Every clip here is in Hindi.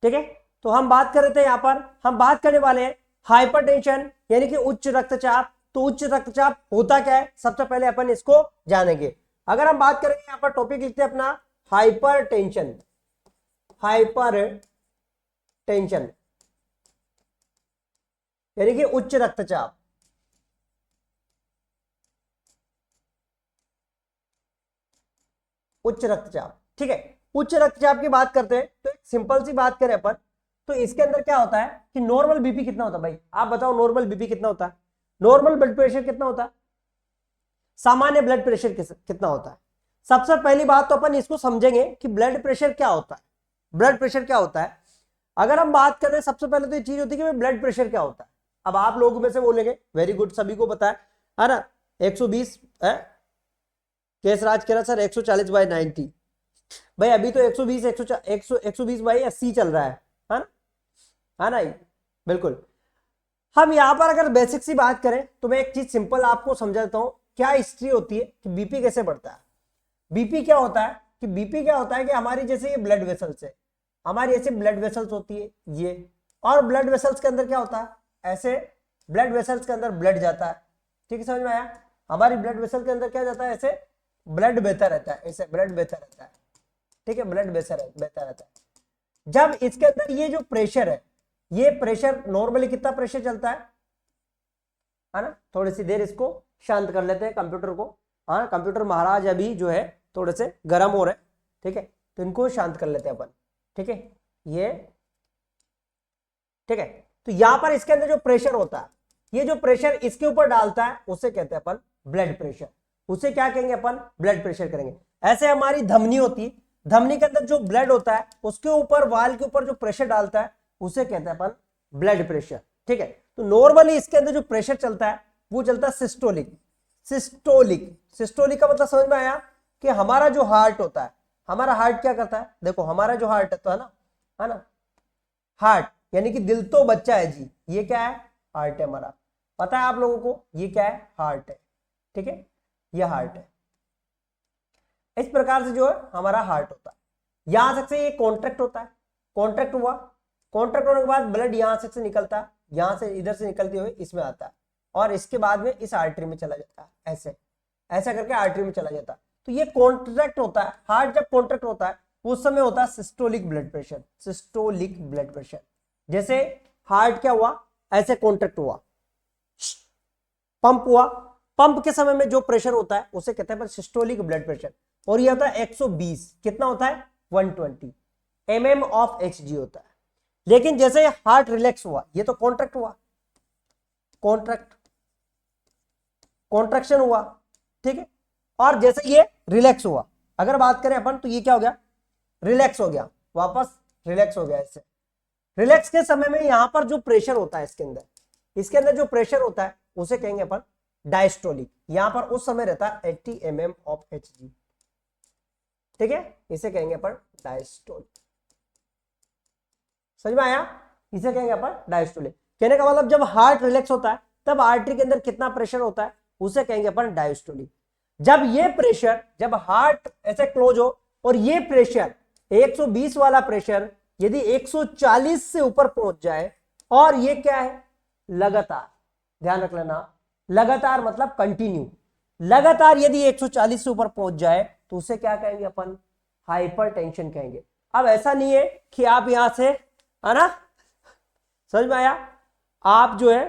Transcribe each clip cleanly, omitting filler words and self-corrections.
ठीक है। तो हम बात कर रहे थे, यहां पर हम बात करने वाले हैं हाइपरटेंशन यानी कि उच्च रक्तचाप। तो उच्च रक्तचाप होता क्या है, सबसे पहले अपन इसको जानेंगे। अगर हम बात करेंगे, यहां पर टॉपिक लिखते हैं अपना हाइपरटेंशन। हाइपरटेंशन यानी कि उच्च रक्तचाप। उच्च रक्तचाप, ठीक है। उच्च रक्तचाप की बात करते हैं तो एक सिंपल सी बात करें अपन, तो इसके अंदर क्या होता है कि नॉर्मल बीपी कितना होता है भाई, आप बताओ नॉर्मल बीपी कितना होता है, नॉर्मल ब्लड प्रेशर कितना होता है, सामान्य ब्लड प्रेशर कितना होता है। सबसे पहली बात तो अपन इसको समझेंगे कि ब्लड प्रेशर क्या होता है। ब्लड प्रेशर क्या होता है, अगर हम बात करें सबसे पहले तो ये चीज होती है कि ब्लड प्रेशर क्या होता है। अब आप लोगों में से बोलेंगे वेरी गुड, सभी को पता है ना, 120 है। केसराज कह रहा सर 140/90, भाई अभी तो 120 120/80 चल रहा है ना ये? बिल्कुल। हम यहां पर अगर बेसिक सी बात करें तो मैं एक चीज सिंपल आपको समझाता हूं, क्या हिस्ट्री होती है कि बीपी कैसे बढ़ता है। बीपी क्या होता है कि बीपी क्या होता है कि हमारी जैसे ये ब्लड वेसल्स है, हमारी ऐसे ब्लड वेसल्स होती है ये, और ब्लड वेसल्स के अंदर क्या होता है, ऐसे ब्लड वेसल्स के अंदर ब्लड जाता है। ठीक है, समझ में आया? हमारी ब्लड वेसल के अंदर क्या जाता है, ऐसे ब्लड बहता रहता है, ऐसे ब्लड बहता रहता है। ठीक है, ब्लड बहता रहता है। जब इसके अंदर ये जो प्रेशर है, ये प्रेशर नॉर्मली कितना प्रेशर चलता है ना, थोड़ी सी देर इसको शांत कर लेते हैं कंप्यूटर को। हाँ, कंप्यूटर महाराज अभी जो है थोड़े से गर्म हो रहे हैं, ठीक है, तो इनको शांत कर लेते हैं अपन। ठीक है, ये ठीक है। तो यहां पर इसके अंदर जो प्रेशर होता है, ये जो प्रेशर इसके ऊपर डालता है उसे कहते हैं अपन ब्लड प्रेशर। उसे क्या कहेंगे अपन, ब्लड प्रेशर करेंगे। ऐसे हमारी धमनी होती है, धमनी के अंदर जो ब्लड होता है उसके ऊपर, वाल के ऊपर जो प्रेशर डालता है उसे कहते हैं अपन ब्लड प्रेशर। ठीक है, तो नॉर्मली इसके अंदर जो प्रेशर चलता है वो चलता है सिस्टोलिक। सिस्टोलिक, सिस्टोलिक का मतलब समझ में आया कि हमारा जो हार्ट होता है, हमारा हार्ट क्या करता है, देखो हमारा जो हार्ट है तो है ना, हार्ट यानी कि दिल तो बच्चा है जी, ये क्या है, हार्ट है हमारा। पता है आप लोगों को ये क्या है, हार्ट है। ठीक है, ये हार्ट है। इस प्रकार से जो है हमारा हार्ट होता है। यहां से ये कॉन्ट्रैक्ट होता है, कॉन्ट्रैक्ट हुआ, कॉन्ट्रैक्ट होने के बाद ब्लड यहां से निकलता है, यहां से इधर से निकलते हुए इसमें आता है, और इसके बाद में इस आर्टरी में चला जाता है, ऐसे ऐसा करके आर्टरी में चला जाता है। तो ये कॉन्ट्रैक्ट होता है, हार्ट जब कॉन्ट्रैक्ट होता है उस समय होता है systolic blood pressure. Systolic blood pressure, जैसे हार्ट क्या हुआ, ऐसे कॉन्ट्रैक्ट हुआ, पंप हुआ, पंप के समय में जो प्रेशर होता है उसे कहते हैं सिस्टोलिक ब्लड प्रेशर। और ये होता है 120, कितना होता है, 120 mm ऑफ Hg होता है। लेकिन जैसे हार्ट रिलैक्स हुआ, ये तो कॉन्ट्रैक्ट हुआ, कॉन्ट्रैक्ट कॉन्ट्रैक्शन हुआ, ठीक है, और जैसे ये रिलैक्स हुआ, अगर बात करें अपन तो ये क्या हो गया, रिलैक्स हो गया, वापस रिलैक्स हो गया। ऐसे रिलैक्स के समय में यहां पर जो प्रेशर होता है इसके अंदर जो प्रेशर होता है उसे कहेंगे अपन डायस्टोलिक। यहां पर उस समय रहता है 80 mm ऑफ Hg। ठीक है, इसे कहेंगे अपन डायस्टोलिक। समझ में आया, इसे कहेंगे अपन डायस्टोलिक। कहने का मतलब जब हार्ट रिलैक्स होता है तब आर्टरी के अंदर कितना प्रेशर होता है उसे कहेंगे अपन डायस्टोलिक। जब ये प्रेशर, जब हार्ट ऐसे क्लोज हो और ये प्रेशर 120 वाला प्रेशर यदि 140 से ऊपर पहुंच जाए, और ये क्या है, लगातार, ध्यान रख लेना, लगातार मतलब कंटिन्यू, लगातार यदि 140 से ऊपर पहुंच जाए तो उसे क्या कहेंगे अपन, हाइपरटेंशन कहेंगे। अब ऐसा नहीं है कि आप यहां से, है ना, समझ में आया, आप जो है,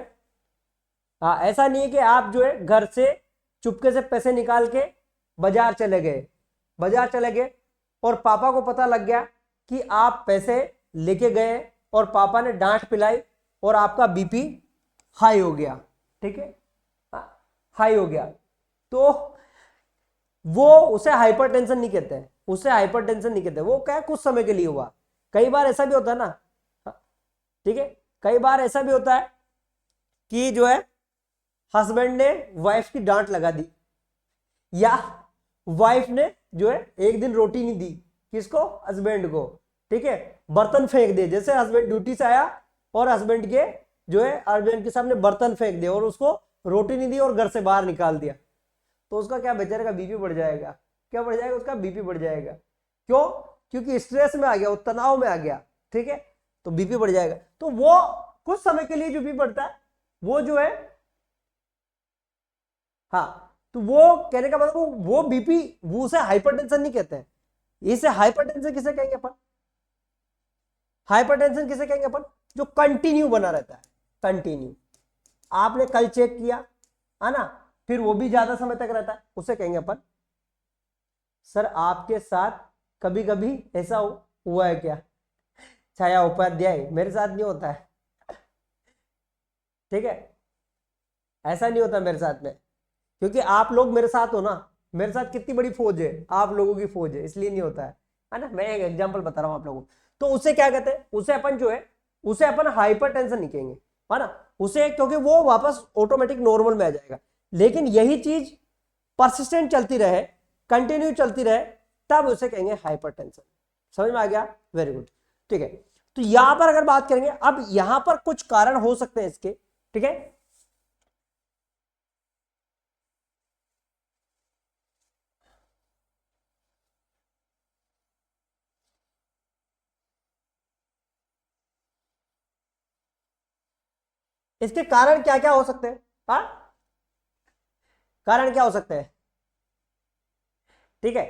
हाँ, ऐसा नहीं है कि आप जो है घर से चुपके से पैसे निकाल के बाजार चले गए, बाजार चले गए और पापा को पता लग गया कि आप पैसे लेके गए और पापा ने डांट पिलाई और आपका बीपी हाई हो गया। ठीक है, हाई हो गया, तो वो उसे हाइपरटेंशन नहीं कहते हैं, उसे हाइपरटेंशन नहीं कहते, वो क्या कुछ समय के लिए हुआ। कई बार ऐसा भी होता है ना, ठीक है, कई बार ऐसा भी होता है कि जो है हस्बैंड ने वाइफ की डांट लगा दी, या वाइफ ने जो है एक दिन रोटी नहीं दी, किसको, हस्बैंड को। ठीक है, बर्तन फेंक दे, जैसे हस्बैंड ड्यूटी से आया और हस्बैंड के जो है हस्बैंड के सामने बर्तन फेंक दे और उसको रोटी नहीं दी और घर से बाहर निकाल दिया, तो उसका क्या, बेचारे का बीपी बढ़ जाएगा। क्या बढ़ जाएगा, उसका बीपी बढ़ जाएगा। क्यों, क्योंकि स्ट्रेस में आ गया, वो तनाव में आ गया। ठीक है, तो बीपी बढ़ जाएगा। तो वो कुछ समय के लिए जो बीपी बढ़ता है वो जो है, हाँ, तो वो कहने का मतलब वो बीपी, वो उसे हाइपरटेंशन नहीं कहते हैं। इसे हाइपरटेंशन किसे कहेंगे अपन? हाइपरटेंशन किसे कहेंगे अपन? जो कंटिन्यू बना रहता है, कंटिन्यू। आपने कल चेक किया है ना, फिर वो भी ज्यादा समय तक रहता है, उसे कहेंगे अपन। सर आपके साथ कभी कभी ऐसा हुआ है क्या? छाया उपाध्याय, मेरे साथ नहीं होता है, ठीक है, ऐसा नहीं होता मेरे साथ में, क्योंकि आप लोग मेरे साथ हो ना। मेरे साथ कितनी बड़ी फौज है, आप लोगों की फौज है, इसलिए नहीं होता है ना। मैं एक एग्जांपल बता रहा हूं आप लोगों को। तो उसे क्या कहते हैं? उसे अपन जो है, उसे अपन हाइपरटेंशन नहीं कहेंगे, है ना। उसे, क्योंकि वो वापस ऑटोमेटिक नॉर्मल में आ जाएगा। लेकिन यही चीज परसिस्टेंट चलती रहे, कंटिन्यू चलती रहे, तब उसे कहेंगे हाइपरटेंशन। समझ में आ गया? वेरी गुड, ठीक है। तो यहां पर अगर बात करेंगे, अब यहां पर कुछ कारण हो सकते हैं इसके, ठीक है। इसके कारण क्या क्या हो सकते हैं? हाँ, कारण क्या हो सकते हैं? ठीक है,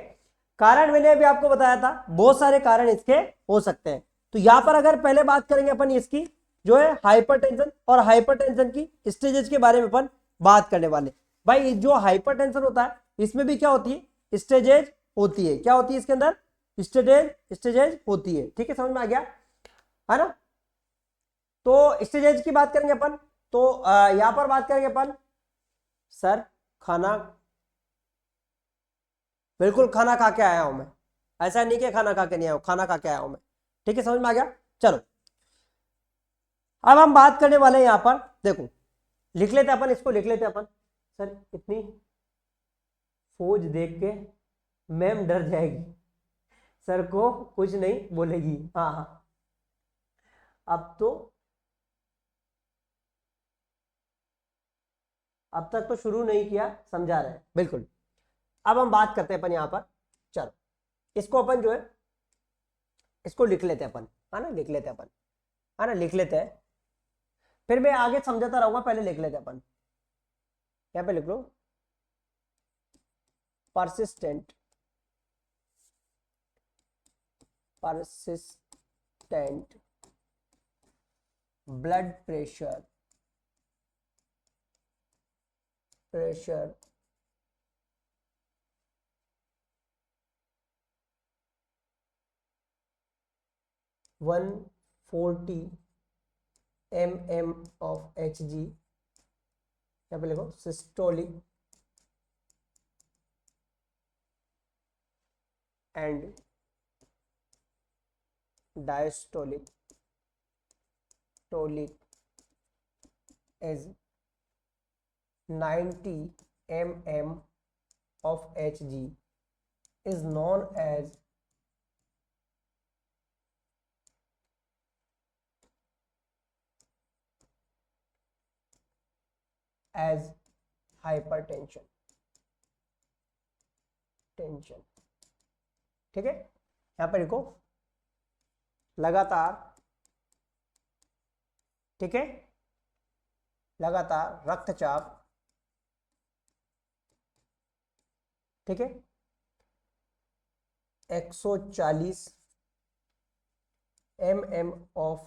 कारण मैंने अभी आपको बताया था, बहुत सारे कारण इसके हो सकते हैं। तो यहां पर अगर पहले बात करेंगे अपन इसकी, जो है हाइपरटेंशन, और हाइपरटेंशन की स्टेजेस के बारे में अपन बात करने वाले। भाई जो हाइपरटेंशन होता है, इसमें भी क्या होती है? स्टेजेस होती है। क्या होती है इसके अंदर? स्टेजेस, स्टेजेस होती है, ठीक है, समझ में आ गया, है ना। तो स्टेजेस की बात करेंगे अपन, तो यहां पर बात करेंगे अपन, सर खाना, बिल्कुल खाना खा के आया हूं मैं, ऐसा नहीं कि खाना खा के नहीं आया हूं, खाना खा के आया हूं मैं, ठीक है, समझ में आ गया। चलो, अब हम बात करने वाले हैं यहां पर, देखो, लिख लेते अपन, इसको लिख लेते अपन। सर इतनी फौज देख के मैम डर जाएगी, सर को कुछ नहीं बोलेगी। हाँ हाँ, अब तो, अब तक तो शुरू नहीं किया, समझा रहे हैं, बिल्कुल। अब हम बात करते हैं अपन यहां पर, चलो, इसको अपन जो है, इसको लिख लेते हैं अपन, है ना, लिख लेते हैं अपन, है ना, लिख लेते हैं, फिर मैं आगे समझाता रहूंगा, पहले लिख लेते हैं अपन। यहाँ पे लिख लो, persistent, persistent blood pressure, pressure 140 mm of Hg, यहाँ पे लिखो systolic and diastolic tolic is 90 mm of Hg is known as hypertension, tension, ठीक है। यहाँ पे लिखो लगातार, ठीक है, लगातार रक्तचाप, ठीक है, 140 mm of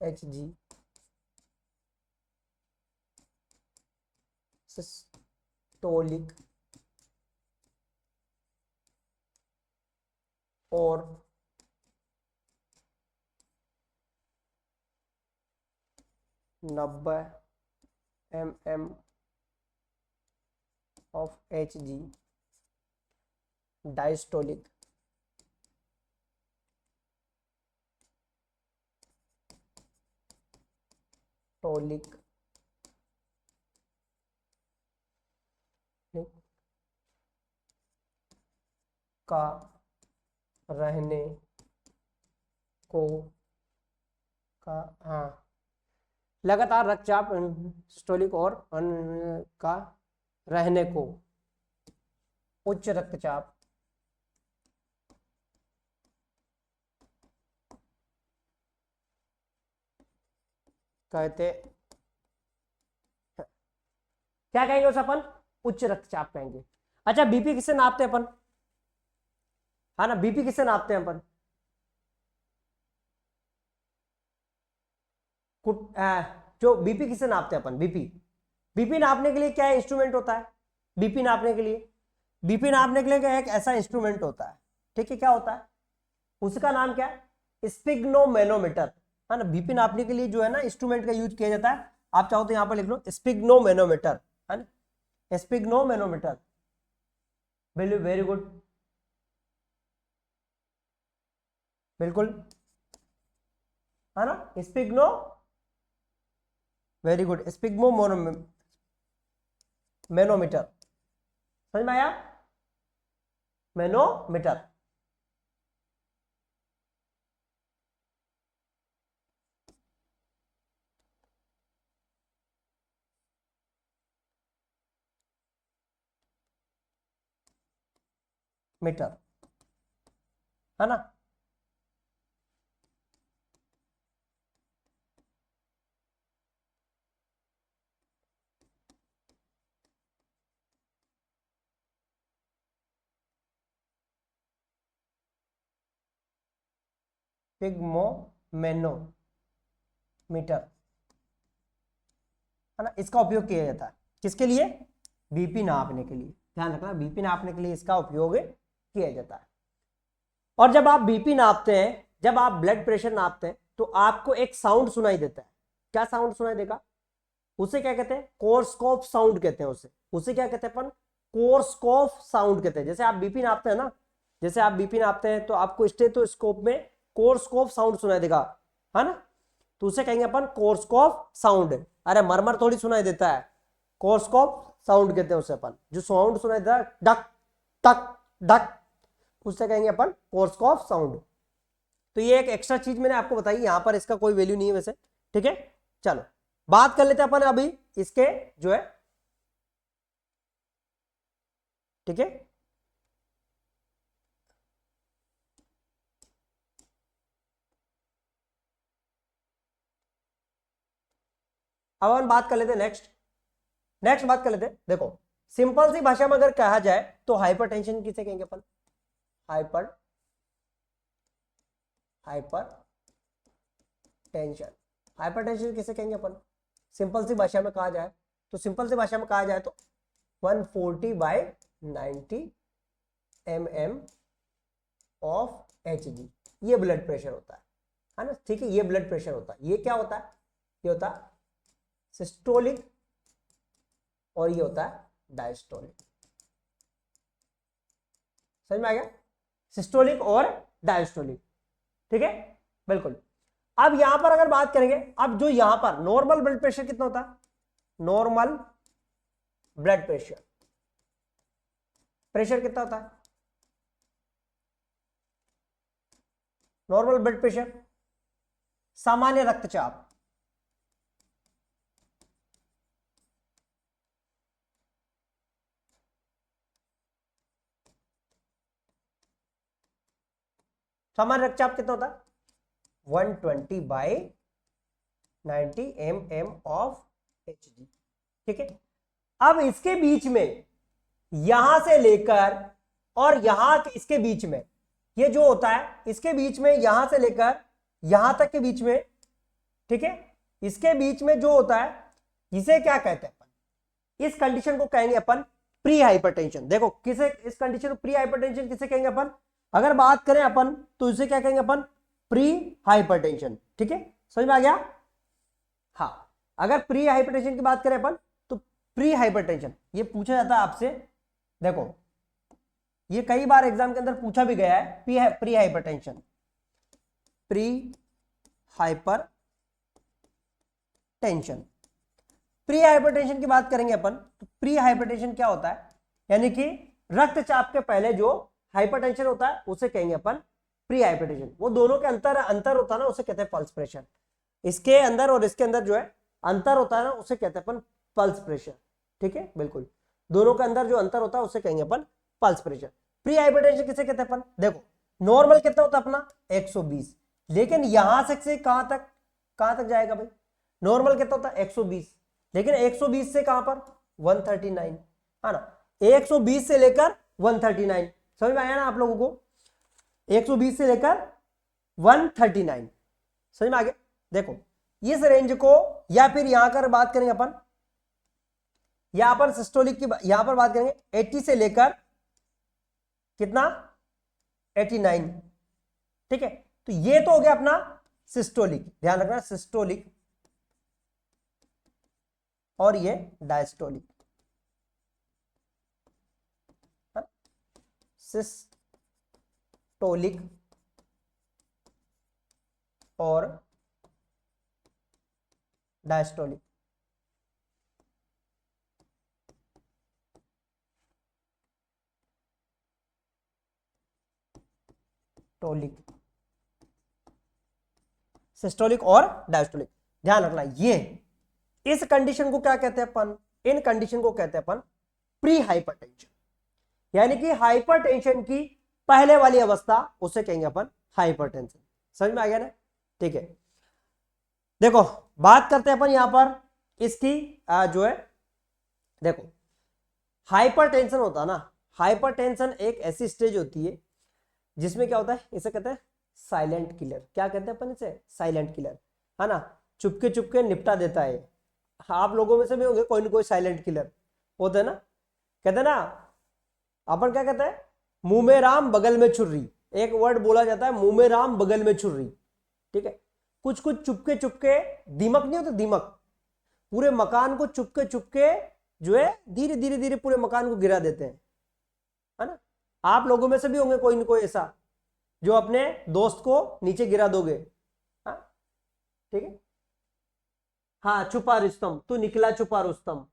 Hg सिस्टोलिक और 90 mm of Hg डायस्टोलिक, टोलिक, का रहने को, का, हाँ, लगातार रक्तचाप सिस्टोलिक और का रहने को, उच्च रक्तचाप, कहते, क्या कहेंगे उसे अपन? उच्च रक्तचाप कहेंगे। अच्छा, बीपी किससे नापते हैं अपन? हाँ ना, बीपी किससे नापते हैं अपन? जो बीपी किससे नापते हैं अपन? बीपी, बीपी नापने के लिए क्या इंस्ट्रूमेंट होता है? बीपी नापने के लिए, बीपी नापने के लिए क्या एक ऐसा इंस्ट्रूमेंट होता है, ठीक है, क्या होता है उसका नाम? क्या है? स्पिग्नोमेनोमीटर, है ना। बीपी नापने के लिए जो है ना इंस्ट्रूमेंट का यूज किया जाता है, आप चाहो तो यहां पर लिख लो स्पिग्नोमेनोमीटर, है ना, स्पिग्नोमेनोमीटर। वेरी गुड, बिल्कुल, है ना, स्पिग्नो, वेरी गुड, स्पिग्मो मैनोमीटर, समझ में आया? मैनोमीटर, मीटर, है ना। पिग्मो मैनोमीटर, है ना, इसका उपयोग किया जाता है किसके लिए? बीपी नापने के लिए, ध्यान रखना, बीपी नापने के लिए इसका उपयोग किया जाता है। और जब आप बीपी नापते हैं, जब आप ब्लड प्रेशर नापते हैं, तो आपको एक साउंड सुनाई देता है। क्या साउंड सुनाई देगा? उसे क्या कहते हैं? कोरस्कोप साउंड कहते हैं उसे। उसे क्या कहते हैं अपन? कोरस्कोप साउंड कहते हैं। जैसे आप बीपी नापते हैं ना, जैसे आप बीपी नापते हैं तो आपको स्टेथोस्कोप में कोरस्कोप साउंड सुनाई देगा, है ना, तो उसे कहेंगे अपन कोरस्कोप साउंड। अरे मरमर थोड़ी सुनाई देता है, कोरस्कोप साउंड कहते हैं उसे अपन। जो साउंड सुनाई देता है डक टक डक, उससे कहेंगे अपन कोरस्कोप साउंड। तो ये एक एक्स्ट्रा चीज मैंने आपको बताई, यहां पर इसका कोई वैल्यू नहीं है वैसे, ठीक है। चलो बात कर लेते हैं अपन अभी इसके जो है, ठीक है। अब हम बात कर लेते हैं नेक्स्ट बात कर लेते हैं। देखो सिंपल सी भाषा में अगर कहा जाए तो हाइपरटेंशन किसे कहेंगे अपन? हाइपरटेंशन, हाइपरटेंशन किसे कहेंगे अपन? सिंपल सी भाषा में कहा जाए तो, सिंपल सी भाषा में कहा जाए तो 140/90 mm ऑफ Hg, ये ब्लड प्रेशर होता है ना, ठीक है। ये ब्लड प्रेशर होता है, ये क्या होता है? ये होता है सिस्टोलिक और ये होता है डायस्टोलिक। समझ में आ गया? सिस्टोलिक और डायस्टोलिक, ठीक है, बिल्कुल। अब यहां पर अगर बात करेंगे, अब जो यहां पर नॉर्मल ब्लड प्रेशर कितना होता है? नॉर्मल ब्लड प्रेशर, प्रेशर कितना होता है? नॉर्मल ब्लड प्रेशर, सामान्य रक्तचाप, सामान्य रक्तचाप कितना होता है? 120/90 mm ऑफ Hg, ठीक है। अब इसके बीच में, यहां से लेकर और यहां इसके बीच में, ये जो होता है इसके बीच में, यहां से लेकर यहां तक के बीच में, ठीक है, इसके बीच में जो होता है, इसे क्या कहते हैं अपन? इस कंडीशन को कहेंगे अपन प्री हाइपरटेंशन। देखो किसे, इस कंडीशन को प्री हाइपरटेंशन किसे कहेंगे अपन? अगर बात करें अपन तो इसे क्या कहेंगे अपन? प्री हाइपरटेंशन, ठीक है, समझ में आ गया? हाँ, अगर प्री हाइपरटेंशन की बात करें अपन तो प्री हाइपरटेंशन ये पूछा जाता है आपसे। देखो ये कई बार एग्जाम के अंदर पूछा भी गया है, pre hypertension, pre hypertension. Pre hypertension की बात करेंगे अपन तो प्री हाइपरटेंशन क्या होता है? यानी कि रक्तचाप के पहले जो हाइपरटेंशन होता है उसे कहेंगे अपन प्री हाइपरटेंशन। वो दोनों के अंतर होता है ना, उसे कहते हैं पल्स प्रेशर। इसके अंदर और इसके अंदर जो है अंतर होता है ना, उसे कहते हैं अपन पल्स प्रेशर, ठीक है, बिल्कुल। दोनों के अंदर जो अंतर होता है उसे कहेंगे अपन पल्स प्रेशर। प्री हाइपरटेंशन किसे कहते हैं अपन? देखो नॉर्मल कितना होता है अपना? 120, लेकिन यहां से कहां तक जाएगा भाई? नॉर्मल कितना होता है 120, लेकिन 120 से कहां पर 139, है ना, 120 से लेकर 139, समझ में आया ना आप लोगों को, 120 से लेकर 139, समझ में आ गया। देखो इस रेंज को, या फिर यहां कर बात करेंगे अपन, यहां पर सिस्टोलिक की यहां पर बात करेंगे 80 से लेकर कितना 89, ठीक है। तो ये तो हो गया अपना सिस्टोलिक, ध्यान रखना सिस्टोलिक, और ये डायस्टोलिक, सिस्टोलिक और डायस्टोलिक। टोलिक, सिस्टोलिक और डायस्टोलिक, ध्यान रखना। ये इस कंडीशन को क्या कहते हैं अपन, इन कंडीशन को कहते हैं अपन प्री हाइपरटेंशन, यानी कि हाइपरटेंशन की पहले वाली अवस्था, उसे कहेंगे अपन हाइपरटेंशन। समझ में आ गया ना, ठीक है। देखो बात करते हैं अपन यहां पर इसकी जो है, देखो हाइपरटेंशन होता है ना, हाइपरटेंशन एक ऐसी स्टेज होती है जिसमें क्या होता है, इसे कहते हैं साइलेंट किलर। क्या कहते हैं अपन इसे, साइलेंट किलर, है ना, चुपके चुपके निपटा देता है। आप लोगों में से भी होंगे कोई ना कोई साइलेंट किलर होता है ना, कहते हैं ना अपन, क्या कहते हैं, मुंह में राम बगल में छुर्री, एक वर्ड बोला जाता है, मुंह में राम बगल में छुर्री, ठीक है। कुछ कुछ चुपके चुपके, दीमक नहीं होता दीमक, पूरे मकान को चुपके चुपके जो है धीरे धीरे धीरे पूरे मकान को गिरा देते हैं, है ना। आप लोगों में से भी होंगे कोई ना कोई ऐसा जो अपने दोस्त को नीचे गिरा दोगे, हाँ ठीक है, हाँ छुपा रुस्तम, तू निकला छुपा रुस्तम,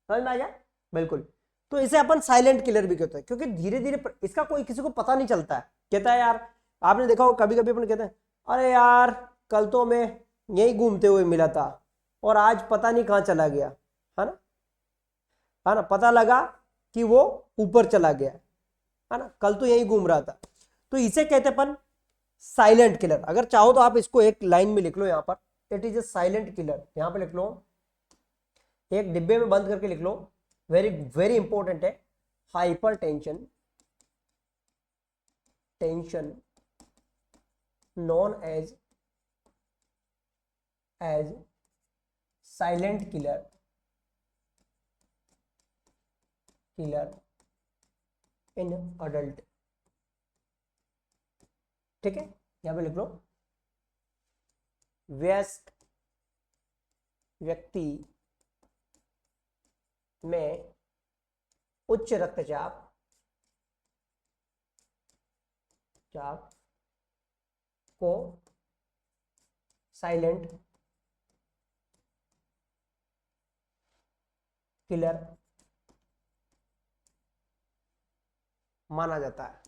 समझ में आ गया, बिल्कुल। तो इसे अपन साइलेंट किलर भी कहते हैं, क्योंकि धीरे धीरे इसका कोई किसी को पता नहीं चलता है। कहता है यार, आपने देखा हो कभी कभी अपन कहते हैं, अरे यार कल तो मैं यही घूमते हुए मिला था और आज पता नहीं कहाँ चला गया, है ना, है ना, पता लगा कि वो ऊपर चला गया, है ना, कल तो यही घूम रहा था। तो इसे कहते हैं अपन साइलेंट किलर। अगर चाहो तो आप इसको एक लाइन में लिख लो यहां पर, it is a silent killer, यहां पे लिख लो, एक डिब्बे में बंद करके लिख लो, वेरी वेरी इंपॉर्टेंट है। Hypertension, tension known as silent killer, killer in adult, ठीक है। यहां पे लिख लो, वयस्क व्यक्ति में उच्च रक्तचाप को साइलेंट किलर माना जाता है,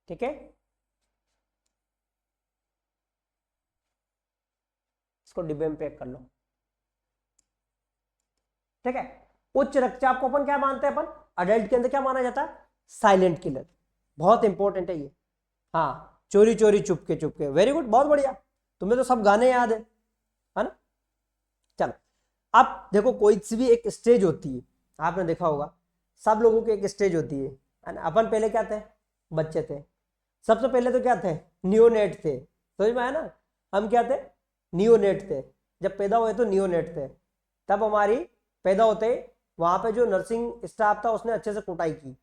ठीक है। इसको डिब्बे में पैक कर लो, ठीक है। उच्च रक्तचाप को अपन क्या मानते हैं, अपन अडल्ट के अंदर क्या माना जाता है, साइलेंट किलर, बहुत इंपॉर्टेंट है ये। हाँ, चोरी चोरी चुपके चुपके, वेरी गुड, बहुत बढ़िया, तुम्हें तो सब गाने याद है ना। चलो अब देखो, कोई सी भी एक स्टेज होती है, आपने देखा होगा सब लोगों की एक स्टेज होती है ना। अपन पहले क्या थे, बच्चे थे, सबसे पहले तो क्या थे, नियोनेट थे, समझ में आया ना, हम क्या थे, नियोनेट थे। जब पैदा हुए तो नियोनेट थे, तब हमारी पैदा होते वहां पे जो नर्सिंग स्टाफ था उसने अच्छे से कुटाई की,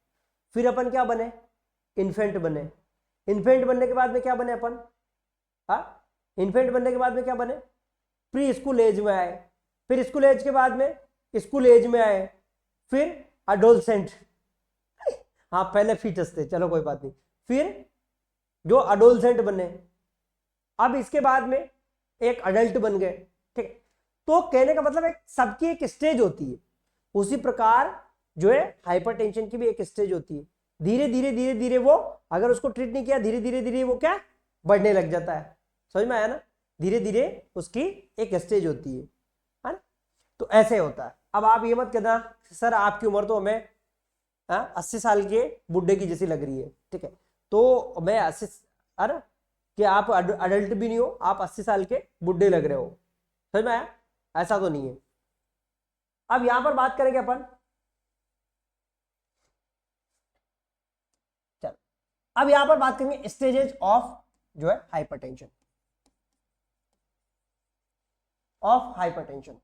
फिर अपन क्या बने, इन्फेंट बने। इन्फेंट बनने के बाद में क्या बने अपन, हाँ, इन्फेंट बनने के बाद में क्या बने, प्री स्कूल एज में आए, फिर स्कूल एज के बाद में स्कूल एज में आए, फिर अडोलसेंट, हाँ पहले फीटस थे, चलो कोई बात नहीं, फिर जो अडोलसेंट बने, अब इसके बाद में एक अडल्ट बन गए, ठीक है। तो कहने का मतलब है सबकी एक स्टेज होती है, उसी प्रकार जो है हाइपरटेंशन की भी एक स्टेज होती है। धीरे धीरे धीरे धीरे वो, अगर उसको ट्रीट नहीं किया, धीरे धीरे धीरे वो क्या बढ़ने लग जाता है, समझ में आया ना, धीरे धीरे उसकी एक स्टेज होती है ना। तो ऐसे होता है। अब आप ये मत कहना सर आपकी उम्र तो हमें 80 साल के बुढ़े की जैसी लग रही है, ठीक है, तो मैं अरे कि आप अडल्ट भी नहीं हो, आप 80 साल के बुढ़े लग रहे हो, समझ में आया? ऐसा तो नहीं है। अब यहां पर बात करेंगे अपन, चल अब यहां पर बात करेंगे स्टेजेस ऑफ जो है hypertension, of hypertension.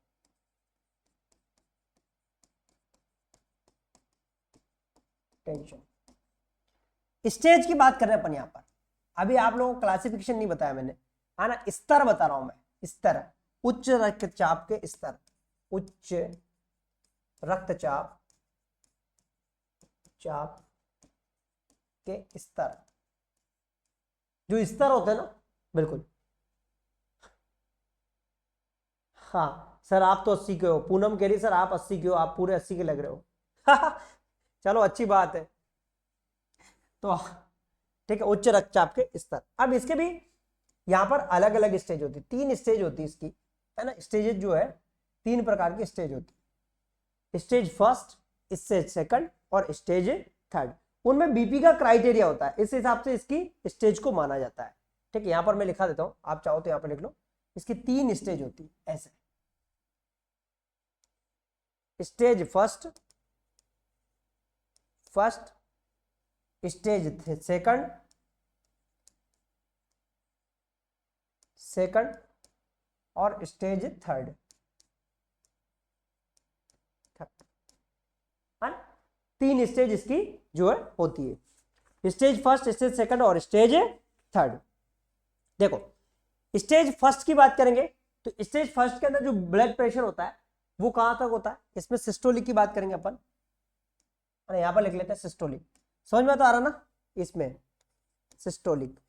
Tension stage की बात कर रहे हैं अपन यहां पर। अभी आप लोगों को क्लासिफिकेशन नहीं बताया मैंने, है ना, स्तर बता रहा हूं मैं, स्तर, उच्च रक्तचाप के स्तर, उच्च रक्तचाप चाप के स्तर, जो स्तर होते हैं ना, बिल्कुल। हाँ सर आप तो 80 के हो, पूनम कह रही सर आप 80 के हो, आप पूरे 80 के लग रहे हो। चलो अच्छी बात है। तो ठीक है, उच्च रक्तचाप के स्तर। अब इसके भी यहां पर अलग अलग स्टेज होती है, 3 स्टेज होती है इसकी, है ना, स्टेजेस जो है 3 प्रकार की स्टेज होती है, स्टेज फर्स्ट, स्टेज सेकंड और स्टेज थर्ड। उनमें बीपी का क्राइटेरिया होता है, इस हिसाब से इसकी स्टेज को माना जाता है। ठीक है, यहां पर मैं लिखा देता हूं, आप चाहो तो यहां पर लिख लो, इसकी 3 स्टेज होती है ऐसे, स्टेज फर्स्ट, स्टेज सेकंड, और स्टेज थर्ड। 3 स्टेज इसकी जो है होती है, स्टेज फर्स्ट, स्टेज सेकंड और स्टेज थर्ड। देखो स्टेज फर्स्ट की बात करेंगे तो स्टेज फर्स्ट के अंदर जो ब्लड प्रेशर होता है वो कहां तक होता है, इसमें सिस्टोलिक की बात करेंगे अपन, अरे यहां पर लिख लेते हैं सिस्टोलिक, समझ में तो आ रहा ना, इसमें सिस्टोलिक,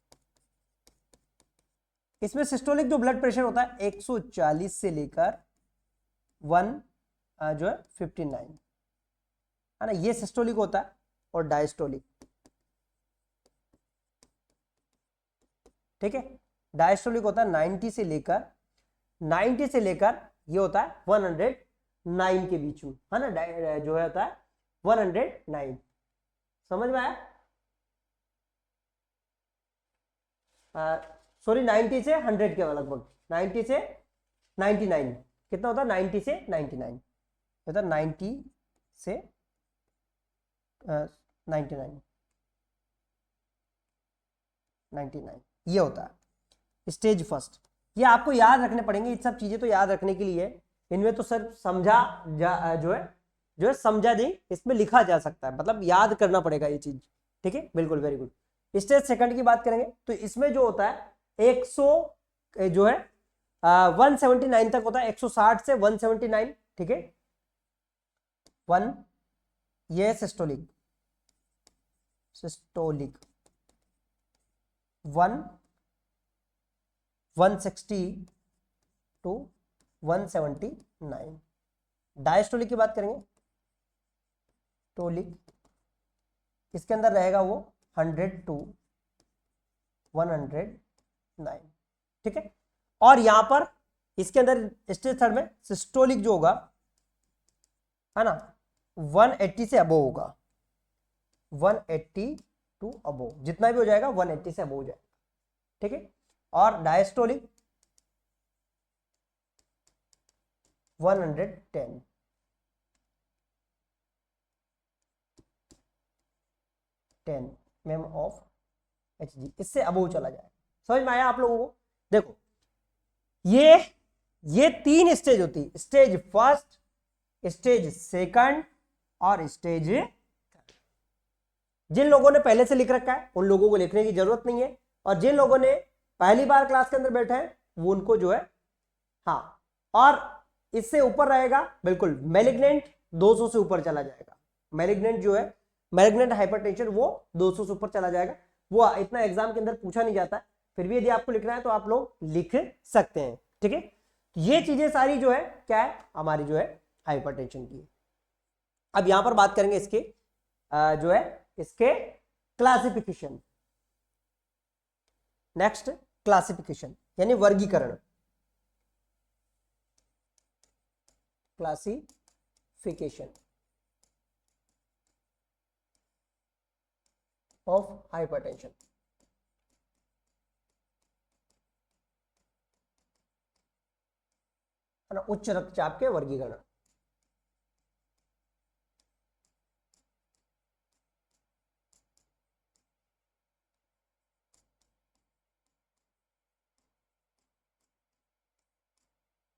इसमें सिस्टोलिक जो ब्लड प्रेशर होता है 140 से लेकर 1 जो है 59, है ना, ये सिस्टोलिक होता है। और डायस्टोलिक, ठीक है, डायस्टोलिक होता है 90 से लेकर ये होता है 109 के बीच में, है ना, जो है होता है 109, समझ में आया? सॉरी 90 से 100 के लगभग, 90 से 99, कितना होता है 90 से 99, होता है 90 से 99, 99 ये होता है स्टेज फर्स्ट। ये आपको याद रखने पड़ेंगे, ये सब चीजें तो याद रखने के लिए, इनमें तो सर समझा जो है समझा नहीं, इसमें लिखा जा सकता है, मतलब याद करना पड़ेगा ये चीज। ठीक है, बिल्कुल, वेरी गुड। स्टेज सेकंड की बात करेंगे तो इसमें जो होता है 100 जो है 179 तक होता है, 160 से 179, ठीक है, 1 ये सिस्टोलिक, 160 टू 179। डायस्टोलिक की बात करेंगे, टोलिक इसके अंदर रहेगा वो 100 टू 109, ठीक है। और यहां पर इसके अंदर स्टेज थर्ड में सिस्टोलिक जो होगा, है ना, 180 से अबो होगा, 180 टू अबो, जितना भी हो जाएगा 180 से अबो हो जाएगा, ठीक है। और डायस्टोलिक 110, mm ऑफ Hg, इससे अबो चला जाए। समझ में आया आप लोगों को? देखो ये 3 स्टेज होती है, स्टेज फर्स्ट, स्टेज सेकंड और स्टेज थर्ड। जिन लोगों ने पहले से लिख रखा है उन लोगों को लिखने की जरूरत नहीं है, और जिन लोगों ने पहली बार क्लास के अंदर बैठे हैं वो उनको जो है, हाँ, और इससे ऊपर रहेगा बिल्कुल मैलिग्नेंट, 200 से ऊपर चला जाएगा, मैलिग्नेंट जो है, मैलिग्नेंट हाइपरटेंशन वो 200 से ऊपर चला जाएगा। वो इतना एग्जाम के अंदर पूछा नहीं जाता है, फिर भी यदि आपको लिखना है तो आप लोग लिख सकते हैं, ठीक है। ये चीजें सारी जो है क्या है, हमारी जो है हाइपरटेंशन की। अब यहां पर बात करेंगे इसके जो है इसके क्लासिफिकेशन। नेक्स्ट क्लासिफिकेशन यानी वर्गीकरण, क्लासिफिकेशन ऑफ हाइपरटेंशन। है ना, उच्च रक्तचाप के वर्गीकरण।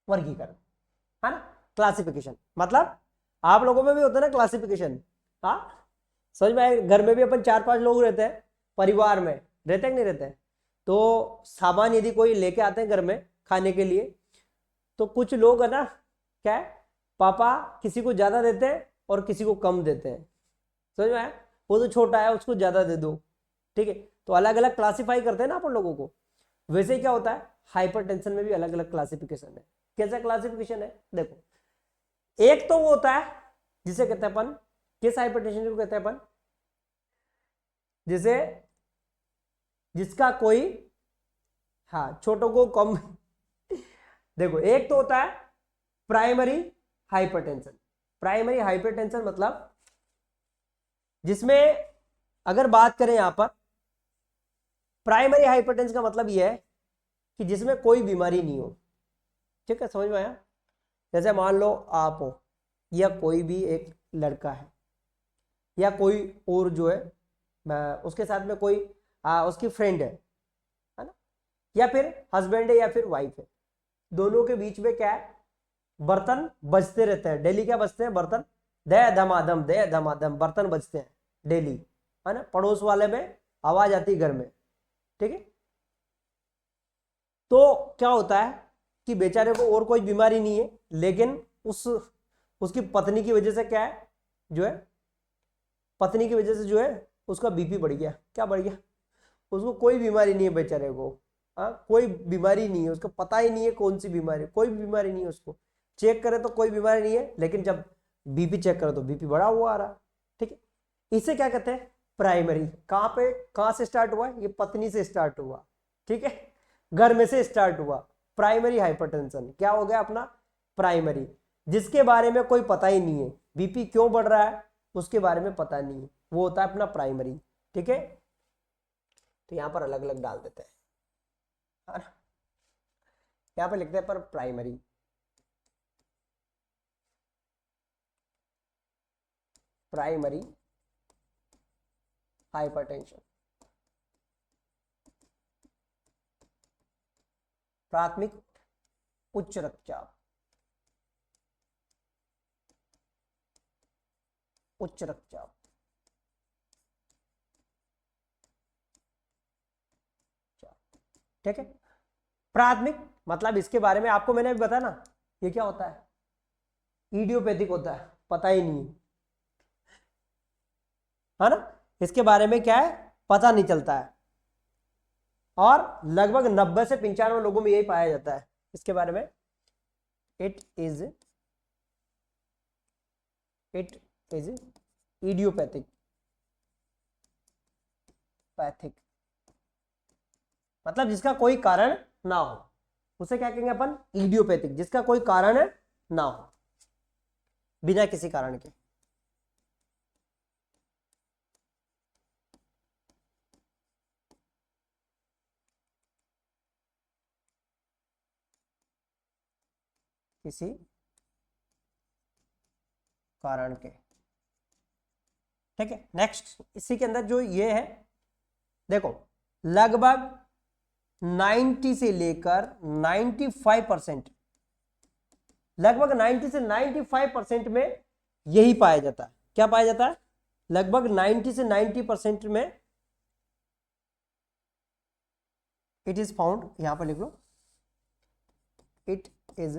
वर्गीकरण है ना, क्लासिफिकेशन। मतलब आप लोगों में भी होता है ना क्लासिफिकेशन। हाँ, समझ में आए? घर में भी अपन 4-5 लोग रहते हैं, परिवार में रहते हैं कि नहीं रहते हैं? तो सामान यदि कोई लेके आते हैं घर में खाने के लिए, तो कुछ लोग है ना, क्या है, पापा किसी को ज्यादा देते हैं और किसी को कम देते हैं। समझ में आया? वो तो छोटा है उसको ज्यादा दे दो, ठीक है। तो अलग अलग क्लासिफाई करते हैं ना अपन लोगों को। वैसे ही क्या होता है, हाइपरटेंशन में भी अलग अलग क्लासिफिकेशन है। कैसा क्लासिफिकेशन है देखो, एक तो वो होता है जिसे कहते हैं अपन, किस हाइपरटेंशन को कहते हैं अपन, जिसे जिसका कोई, हाँ, छोटों को कम देखो, एक तो होता है प्राइमरी हाइपरटेंशन। प्राइमरी हाइपरटेंशन मतलब जिसमें, अगर बात करें यहां पर, प्राइमरी हाइपरटेंशन का मतलब यह है कि जिसमें कोई बीमारी नहीं हो। ठीक है, समझ में आया? जैसे मान लो आप हो, या कोई भी एक लड़का है, या कोई और जो है उसके साथ में कोई उसकी फ्रेंड है ना, या फिर हस्बैंड है या फिर वाइफ है। दोनों के बीच में क्या है, बर्तन बजते रहते हैं डेली। क्या बजते हैं? बर्तन, दे धमाधम दे धमाधम बर्तन बजते हैं डेली, है ना। पड़ोस वाले में आवाज आती है घर में, ठीक है। तो क्या होता है कि बेचारे को और कोई बीमारी नहीं है, लेकिन उसकी पत्नी की वजह से क्या है, जो है, पत्नी की वजह से जो है उसका बीपी बढ़ गया। क्या बढ़ गया? उसको कोई बीमारी नहीं है बेचारे को, हाँ, कोई बीमारी नहीं है उसको, पता ही नहीं है कौन सी बीमारी, कोई बीमारी नहीं है उसको। चेक करे तो कोई बीमारी नहीं है, लेकिन जब बीपी चेक करे तो बीपी बढ़ा हुआ आ रहा। ठीक है, इसे क्या कहते हैं? प्राइमरी। कहां पे, कहां से स्टार्ट हुआ? ये पत्नी से स्टार्ट हुआ, ठीक है, घर में से स्टार्ट हुआ। प्राइमरी हाइपरटेंशन क्या हो गया अपना? प्राइमरी। जिसके बारे में कोई पता ही नहीं है, बीपी क्यों बढ़ रहा है उसके बारे में पता नहीं है, वो होता है अपना प्राइमरी। ठीक है, तो यहां पर अलग अलग डाल देते हैं, है ना। यहां पर लिखते हैं पर प्राइमरी, प्राइमरी हाइपरटेंशन, प्राथमिक उच्च रक्तचाप, उच्च रक्तचाप। ठीक है, प्राथमिक मतलब इसके बारे में आपको मैंने अभी बताया ना, ये क्या होता है? इडियोपैथिक होता है, पता ही नहीं है ना, इसके बारे में क्या है, पता नहीं चलता है। और लगभग 90 से 95 लोगों में यही पाया जाता है इसके बारे में। इट इज इडियोपैथिक, पैथिक मतलब जिसका कोई कारण ना हो, उसे क्या कहेंगे अपन? इडियोपैथिक, जिसका कोई कारण ना हो, बिना किसी कारण के। किसी कारण के, ठीक है। नेक्स्ट, इसी के अंदर जो ये है, देखो, लगभग 90 से लेकर 95%, लगभग 90 से 95% में यही पाया जाता है। क्या पाया जाता है? लगभग 90 से 90% में इट इज फाउंड, यहां पर लिख लो, इट इज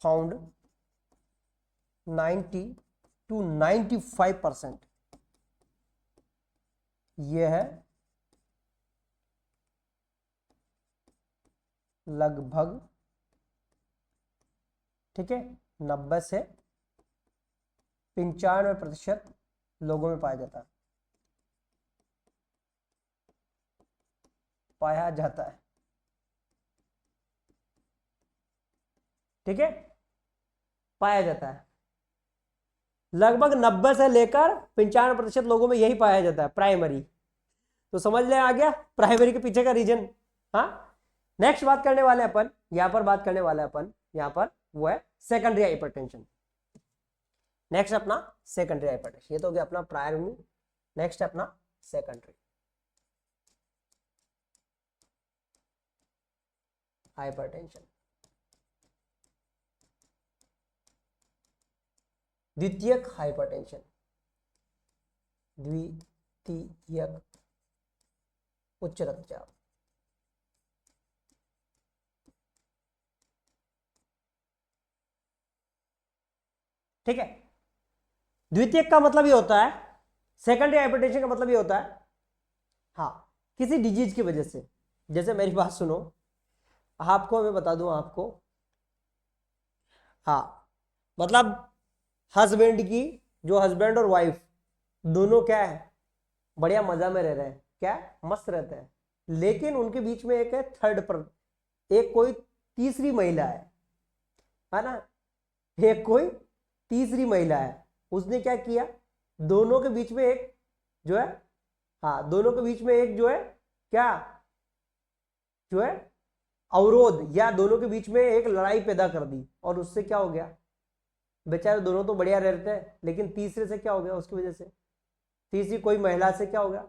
फाउंड 90 to 95%, यह है लगभग, ठीक है, 90 से 95% लोगों में पाया जाता है, पाया जाता है। ठीक है, पाया जाता है, लगभग 90 से लेकर 95% लोगों में यही पाया जाता है, प्राइमरी। तो समझ ले आ गया प्राइमरी के पीछे का रीजन। हाँ, नेक्स्ट बात करने वाले अपन यहां पर बात करने वाले अपन यहां पर वो है सेकेंडरी हाइपरटेंशन। नेक्स्ट अपना सेकेंडरी हाइपरटेंशन, ये तो हो गया अपना प्राइमरी, नेक्स्ट अपना सेकेंडरी हाइपरटेंशन। द्वितीयक हाइपरटेंशन, द्वितीयक उच्च रक्तचाप। ठीक है, द्वितीयक का मतलब ये होता है, सेकेंडरी हाइपरटेंशन का मतलब ये होता है, हाँ किसी डिजीज की वजह से, जैसे मेरी बात सुनो, आपको मैं बता दूं आपको, हाँ मतलब हस्बैंड की, जो हस्बैंड और वाइफ दोनों क्या है, बढ़िया मजा में रह रहे हैं, क्या मस्त रहते हैं, लेकिन उनके बीच में एक है थर्ड पर, एक कोई तीसरी महिला है ना, एक कोई तीसरी महिला है, उसने क्या किया, दोनों के बीच में एक जो है, हाँ दोनों के बीच में एक जो है क्या, जो है अवरोध, या दोनों के बीच में एक लड़ाई पैदा कर दी, और उससे क्या हो गया, बेचारे दोनों तो बढ़िया रहते हैं, लेकिन तीसरे से क्या हो गया, उसकी वजह से, तीसरी कोई महिला से क्या हो गया,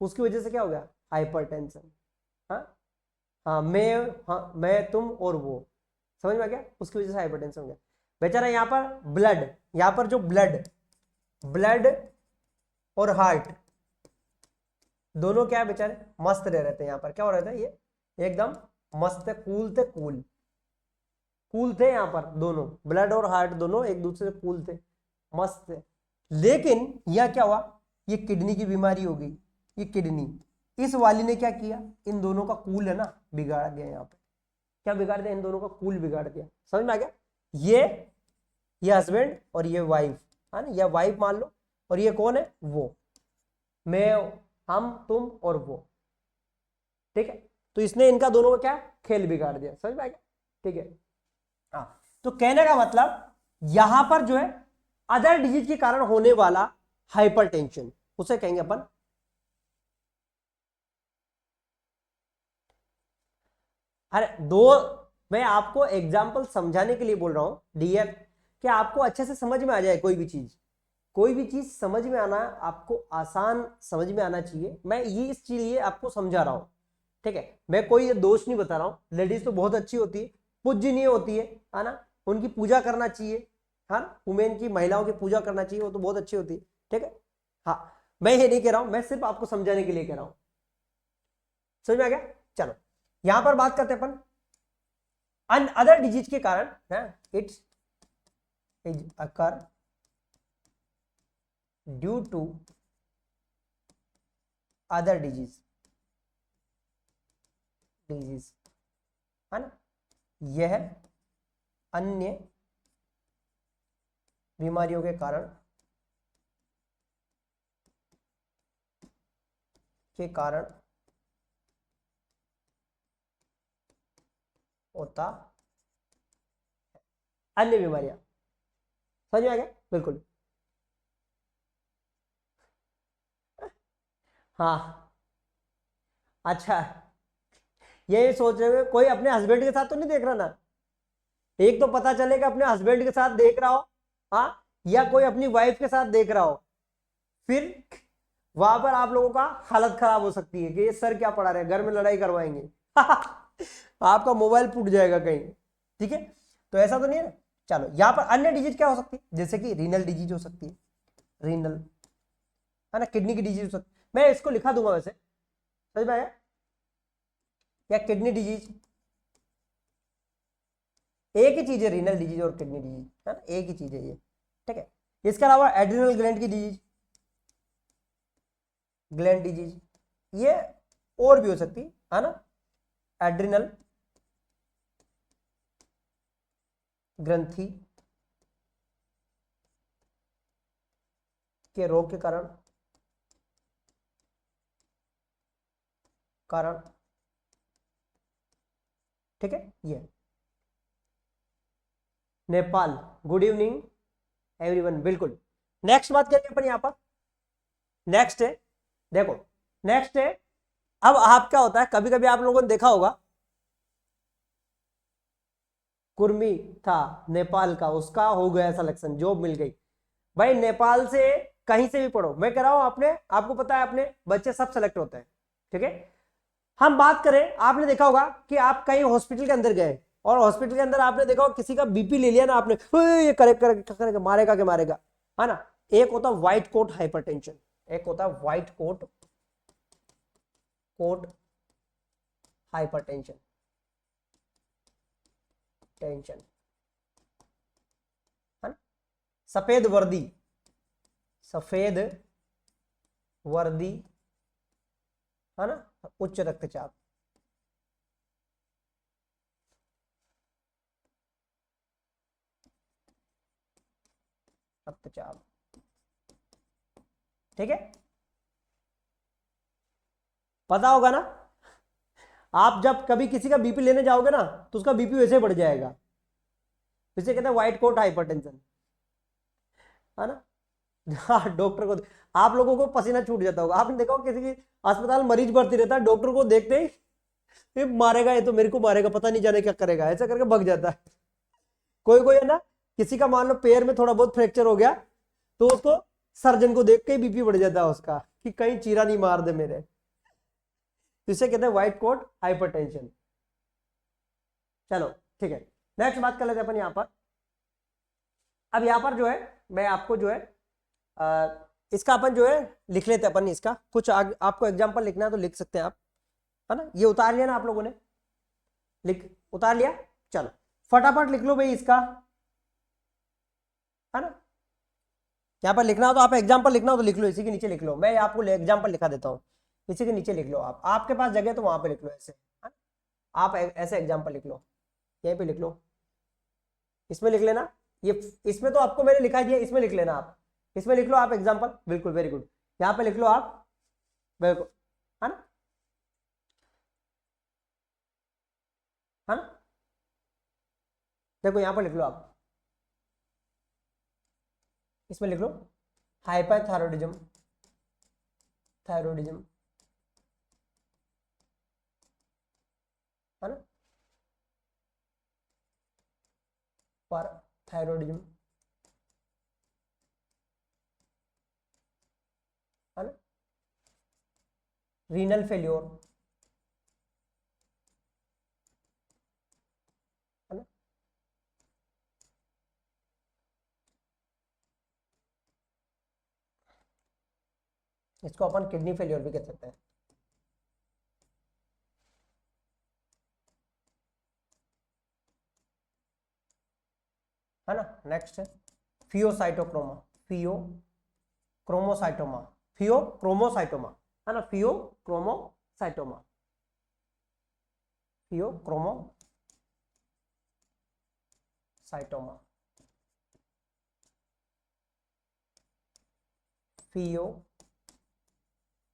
उसकी वजह से क्या हो गया, हाइपरटेंशन। हाँ हाँ मैं, हाँ मैं तुम और वो, समझ में आ गया, उसकी वजह से हाइपरटेंशन हो गया बेचारा। यहाँ पर ब्लड, यहाँ पर जो ब्लड, ब्लड और हार्ट दोनों क्या है बेचारे, मस्त रह रहते हैं, यहाँ पर क्या हो रहा था, ये एकदम मस्त है, कूल थे, कूल कूल थे, यहाँ पर दोनों ब्लड और हार्ट दोनों एक दूसरे से कूल थे, मस्त थे। लेकिन यह क्या हुआ, ये किडनी की बीमारी हो गई, ये किडनी, इस वाली ने क्या किया, इन दोनों का कूल है ना बिगाड़ दिया, यहाँ पे क्या बिगाड़ दिया, इन दोनों का कूल बिगाड़ दिया, समझ में आ गया। ये हस्बैंड और ये वाइफ है ना, या वाइफ मान लो, और ये कौन है, वो, मैं, हम, तुम और वो, ठीक है, तो इसने इनका दोनों का क्या खेल बिगाड़ दिया, समझ में आ गया, ठीक है। हाँ तो कहने का मतलब यहां पर जो है अदर डिजीज के कारण होने वाला हाइपरटेंशन, उसे कहेंगे अपन, अरे दो, मैं आपको एग्जांपल समझाने के लिए बोल रहा हूं डियर, कि आपको अच्छे से समझ में आ जाए, कोई भी चीज, कोई भी चीज समझ में आना आपको आसान समझ में आना चाहिए, मैं ये इसलिए आपको समझा रहा हूं, ठीक है। मैं कोई दोष नहीं बता रहा हूं, लेडीज तो बहुत अच्छी होती है, पूजनीय होती है ना, उनकी पूजा करना चाहिए, हाँ वुमेन की, महिलाओं की पूजा करना चाहिए, वो तो बहुत अच्छी होती है, ठीक है। हाँ मैं ये नहीं कह रहा हूं, मैं सिर्फ आपको समझाने के लिए कह रहा हूं, समझ में आ गया। चलो यहां पर बात करते हैं अपन अदर डिजीज के कारण, it's is occur due to other disease है ना, यह अन्य बीमारियों के कारण होता, अन्य बीमारियां, समझ में आ गया, बिल्कुल, हाँ अच्छा, ये सोच रहे हो कोई अपने हस्बैंड के साथ तो नहीं देख रहा ना, एक तो पता चलेगा अपने हस्बैंड के साथ देख रहा हो, हाँ या कोई अपनी वाइफ के साथ देख रहा हो, फिर वहां पर आप लोगों का हालत खराब हो सकती है कि ये सर क्या पढ़ा रहे, घर में लड़ाई करवाएंगे आपका मोबाइल फूट जाएगा कहीं, ठीक है, तो ऐसा तो नहीं है ना। चलो यहाँ पर अन्य डिजीज क्या हो सकती है, जैसे कि रीनल डिजीज हो सकती है, रीनल है ना, किडनी की डिजीज हो सकती है, मैं इसको लिखा दूंगा वैसे, समझ में आया, या किडनी डिजीज, एक ही चीज है रीनल डिजीज और किडनी डिजीज, है ना, एक ही चीज है ये, ठीक है। इसके अलावा एड्रिनल ग्लैंड की डिजीज, ग्लैंड डिजीज, ये और भी हो सकती है ना, एड्रिनल ग्रंथि के रोग के कारण, ठीक है। ये नेपाल, गुड इवनिंग एवरीवन, बिल्कुल। नेक्स्ट बात करेंगे अपन यहां पर, नेक्स्ट है, देखो नेक्स्ट है, अब आप क्या होता है, कभी कभी आप लोगों ने देखा होगा कुर्मी था नेपाल का, उसका हो गया सिलेक्शन, जॉब मिल गई। भाई नेपाल से कहीं से भी पढ़ो, मैं कह रहा हूं आपने, आपको पता है अपने बच्चे सब सेलेक्ट होते हैं, ठीक है। हम बात करें, आपने देखा होगा कि आप कहीं हॉस्पिटल के अंदर गए और हॉस्पिटल के अंदर आपने देखा होगा किसी का बीपी ले लिया ना आपने, ये करेगा मारेगा के मारेगा, है ना। एक होता व्हाइट कोट हाइपरटेंशन, एक होता व्हाइट कोट हाइपरटेंशन, टेंशन, है ना। सफेद वर्दी, सफेद वर्दी, है ना, उच्च रक्तचाप, रक्तचाप, ठीक है, पता होगा ना। आप जब कभी किसी का बीपी लेने जाओगे ना तो उसका बीपी वैसे बढ़ जाएगा, इसे कहते हैं व्हाइट कोट हाइपरटेंशन, है ना। हाँ, डॉक्टर को, आप लोगों को पसीना छूट जाता होगा, आपने देखा होगा किसी की अस्पताल मरीज भर्ती रहता है, डॉक्टर को देखते ही ये मारेगा, ये तो मेरे को मारेगा, पता नहीं जाने क्या करेगा, ऐसा करके भग जाता है। कोई कोई है ना, किसी का मान लो पैर में थोड़ा बहुत फ्रैक्चर हो गया तो उसको सर्जन को देख के ही बीपी बढ़ जाता है उसका, कि कहीं चीरा नहीं मार दे मेरे, इसे कहते हैं व्हाइट कोट हाइपरटेंशन। चलो ठीक है, नेक्स्ट बात कर लेते हैं अपन यहां पर। अब यहां पर जो है मैं आपको जो है इसका अपन जो है लिख लेते हैं अपन, इसका कुछ आपको एग्जांपल लिखना है तो लिख सकते हैं आप, है ना। ये उतार लिया ना आप लोगों ने, लिख उतार लिया, चलो फटाफट लिख लो भाई इसका, है ना। यहाँ पर लिखना हो तो आप एग्जांपल लिखना हो तो लिख लो, इसी के नीचे लिख लो, मैं आपको एग्जांपल लिखा देता हूँ, इसी के नीचे लिख लो आप, आपके पास जगह तो वहां पे लिख लो ऐसे, है ना? आप ऐसे एग्जांपल लिख लो, यहीं पे लिख लो, इसमें लिख लेना, ये इसमें तो आपको मैंने लिखा दिया, इसमें लिख लेना आप, इसमें लिख लो आप एग्जांपल, बिल्कुल वेरी गुड, यहाँ पे लिख लो आप, बिल्कुल, है ना, है ना। देखो यहाँ पर लिख लो आप, इसमें लिख लो हाइपरथायरॉयडिज्म, थायरॉयडिज्म, है ना, पर थायरॉयडिज्म, है ना, रीनल फेल्योर, है ना, इसको अपन किडनी फेल्योर भी कह सकते हैं, है ना। नेक्स्ट है फियोसाइटोक्रोमा, फियो क्रोमोसाइटोमा, फियो क्रोमोसाइटोमा, है ना, फियो क्रोमोसाइटोमा, फियो क्रोमोसाइटोमा, फियो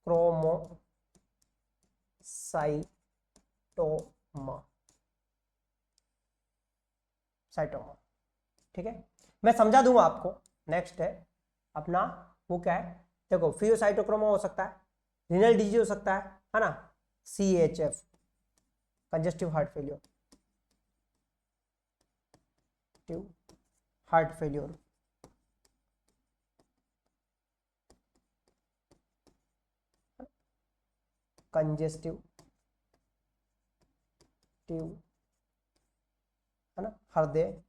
क्रोमोसाइटोमा, साइटोमा, ठीक है, मैं समझा दूंगा आपको। नेक्स्ट है अपना, वो क्या है, देखो फियोसाइटोक्रोमा हो सकता है, रीनल डिजीज हो सकता है ना, CHF congestive heart failure, heart failure, congestive, है ना, हृदय,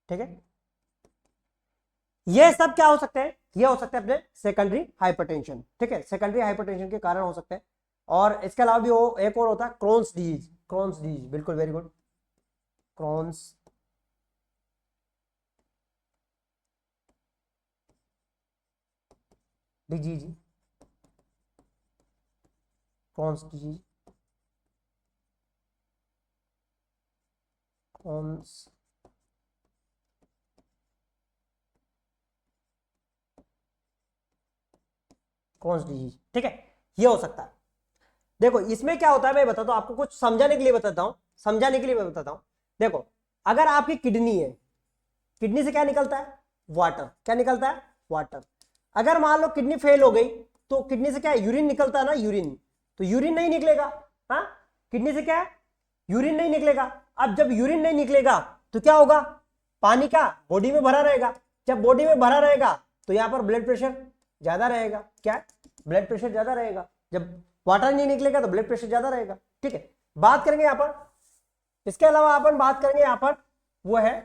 ठीक है। ये सब क्या हो सकते हैं, ये हो सकते हैं अपने सेकेंडरी हाइपरटेंशन, ठीक है, सेकेंडरी हाइपरटेंशन के कारण हो सकते हैं। और इसके अलावा भी वो एक और होता है क्रोन्स डिजीज, क्रोन्स डिजीज, बिल्कुल very good, Crohn's disease, Crohn's disease, Crohn's Crohn's disease, ठीक है, ये हो सकता है। देखो इसमें क्या होता है मैं बताता हूं आपको, कुछ समझाने के लिए बताता हूं, समझाने के लिए मैं बताता हूं। देखो अगर आपकी किडनी है, किडनी से क्या निकलता है, वाटर, क्या निकलता है, वाटर। अगर मान लो किडनी फेल हो गई तो किडनी से क्या है, यूरिन निकलता है ना, यूरिन, तो यूरिन नहीं निकलेगा। हाँ, किडनी से क्या है, यूरिन नहीं निकलेगा। अब जब यूरिन नहीं निकलेगा तो क्या होगा, पानी का बॉडी में भरा रहेगा। जब बॉडी में भरा रहेगा तो यहां पर ब्लड प्रेशर ज्यादा रहेगा। क्या, ब्लड प्रेशर ज्यादा रहेगा। जब वाटर नहीं निकलेगा तो ब्लड प्रेशर ज्यादा रहेगा। ठीक है, बात करेंगे यहां पर, इसके अलावा अपन बात करेंगे यहां पर, वो है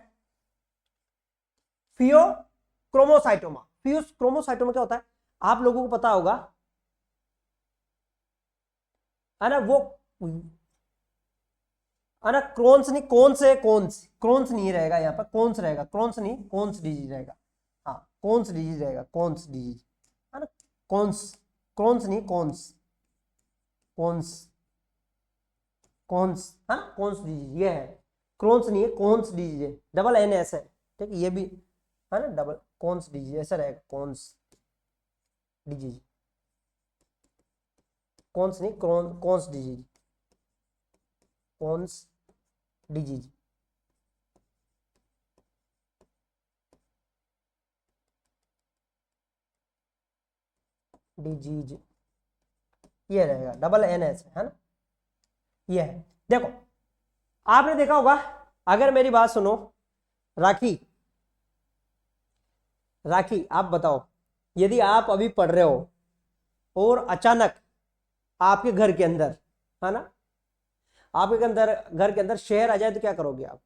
फियोक्रोमोसाइटोमा। फियोक्रोमोसाइटोमा क्या होता है, आप लोगों को पता होगा है ना, वो है ना, क्रोन्स नहीं, कोन्स है, क्रोन्स नहीं रहेगा यहाँ पर, कोन्स रहेगा, क्रोन्स नहीं, कोन्स डिजीज रहेगा। हाँ, कोन्स डिजीज रहेगा, कोन्स डिजीज है ना, कोन्स, क्रोन्स नहीं, कोन्स, कोन्स, कोन्स, हाँ, कोन्स डिजीज ये है, क्रोन्स नहीं है, कोन्स डिजीज है, डबल एन एस है। ठीक है, ये भी है ना, डबल कोन्स डिजीज ऐसा रहेगा, कोन्स डिजीज, कोन्स नहीं, Crohn's disease, Crohn's disease. Disease ये रहेगा, डबल एन एस है ना, ये है। देखो, आपने देखा होगा, अगर मेरी बात सुनो, राखी, राखी आप बताओ, यदि आप अभी पढ़ रहे हो और अचानक आपके घर के अंदर, है ना, आपके अंदर, घर के अंदर शेर आ जाए तो क्या करोगे आप?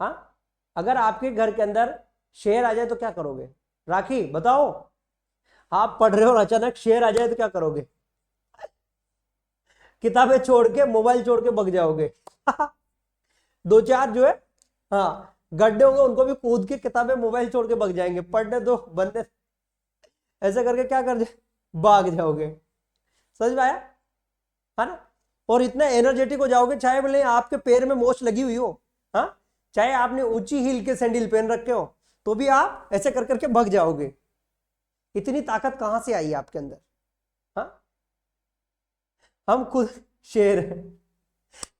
हाँ, अगर आपके घर के अंदर शेर आ जाए तो क्या करोगे? राखी बताओ, आप पढ़ रहे हो और अचानक शेर आ जाए तो क्या करोगे? किताबें छोड़ के, मोबाइल छोड़ के भग जाओगे। दो चार जो है, हाँ, गड्ढे होंगे उनको भी कूद के, किताबें मोबाइल छोड़ के भग जाएंगे, पढ़ने दो बंदे, ऐसे करके क्या कर भाग जाओगे। समझ में आया, है ना? और इतना एनर्जेटिक हो जाओगे, चाहे बोले आपके पैर में मोच लगी हुई हो, हाँ, चाहे आपने ऊंची हील के सैंडल पहन रखे हो, तो भी आप ऐसे कर करके भग जाओगे। इतनी ताकत कहां से आई आपके अंदर? हाँ, हम खुद शेर हैं,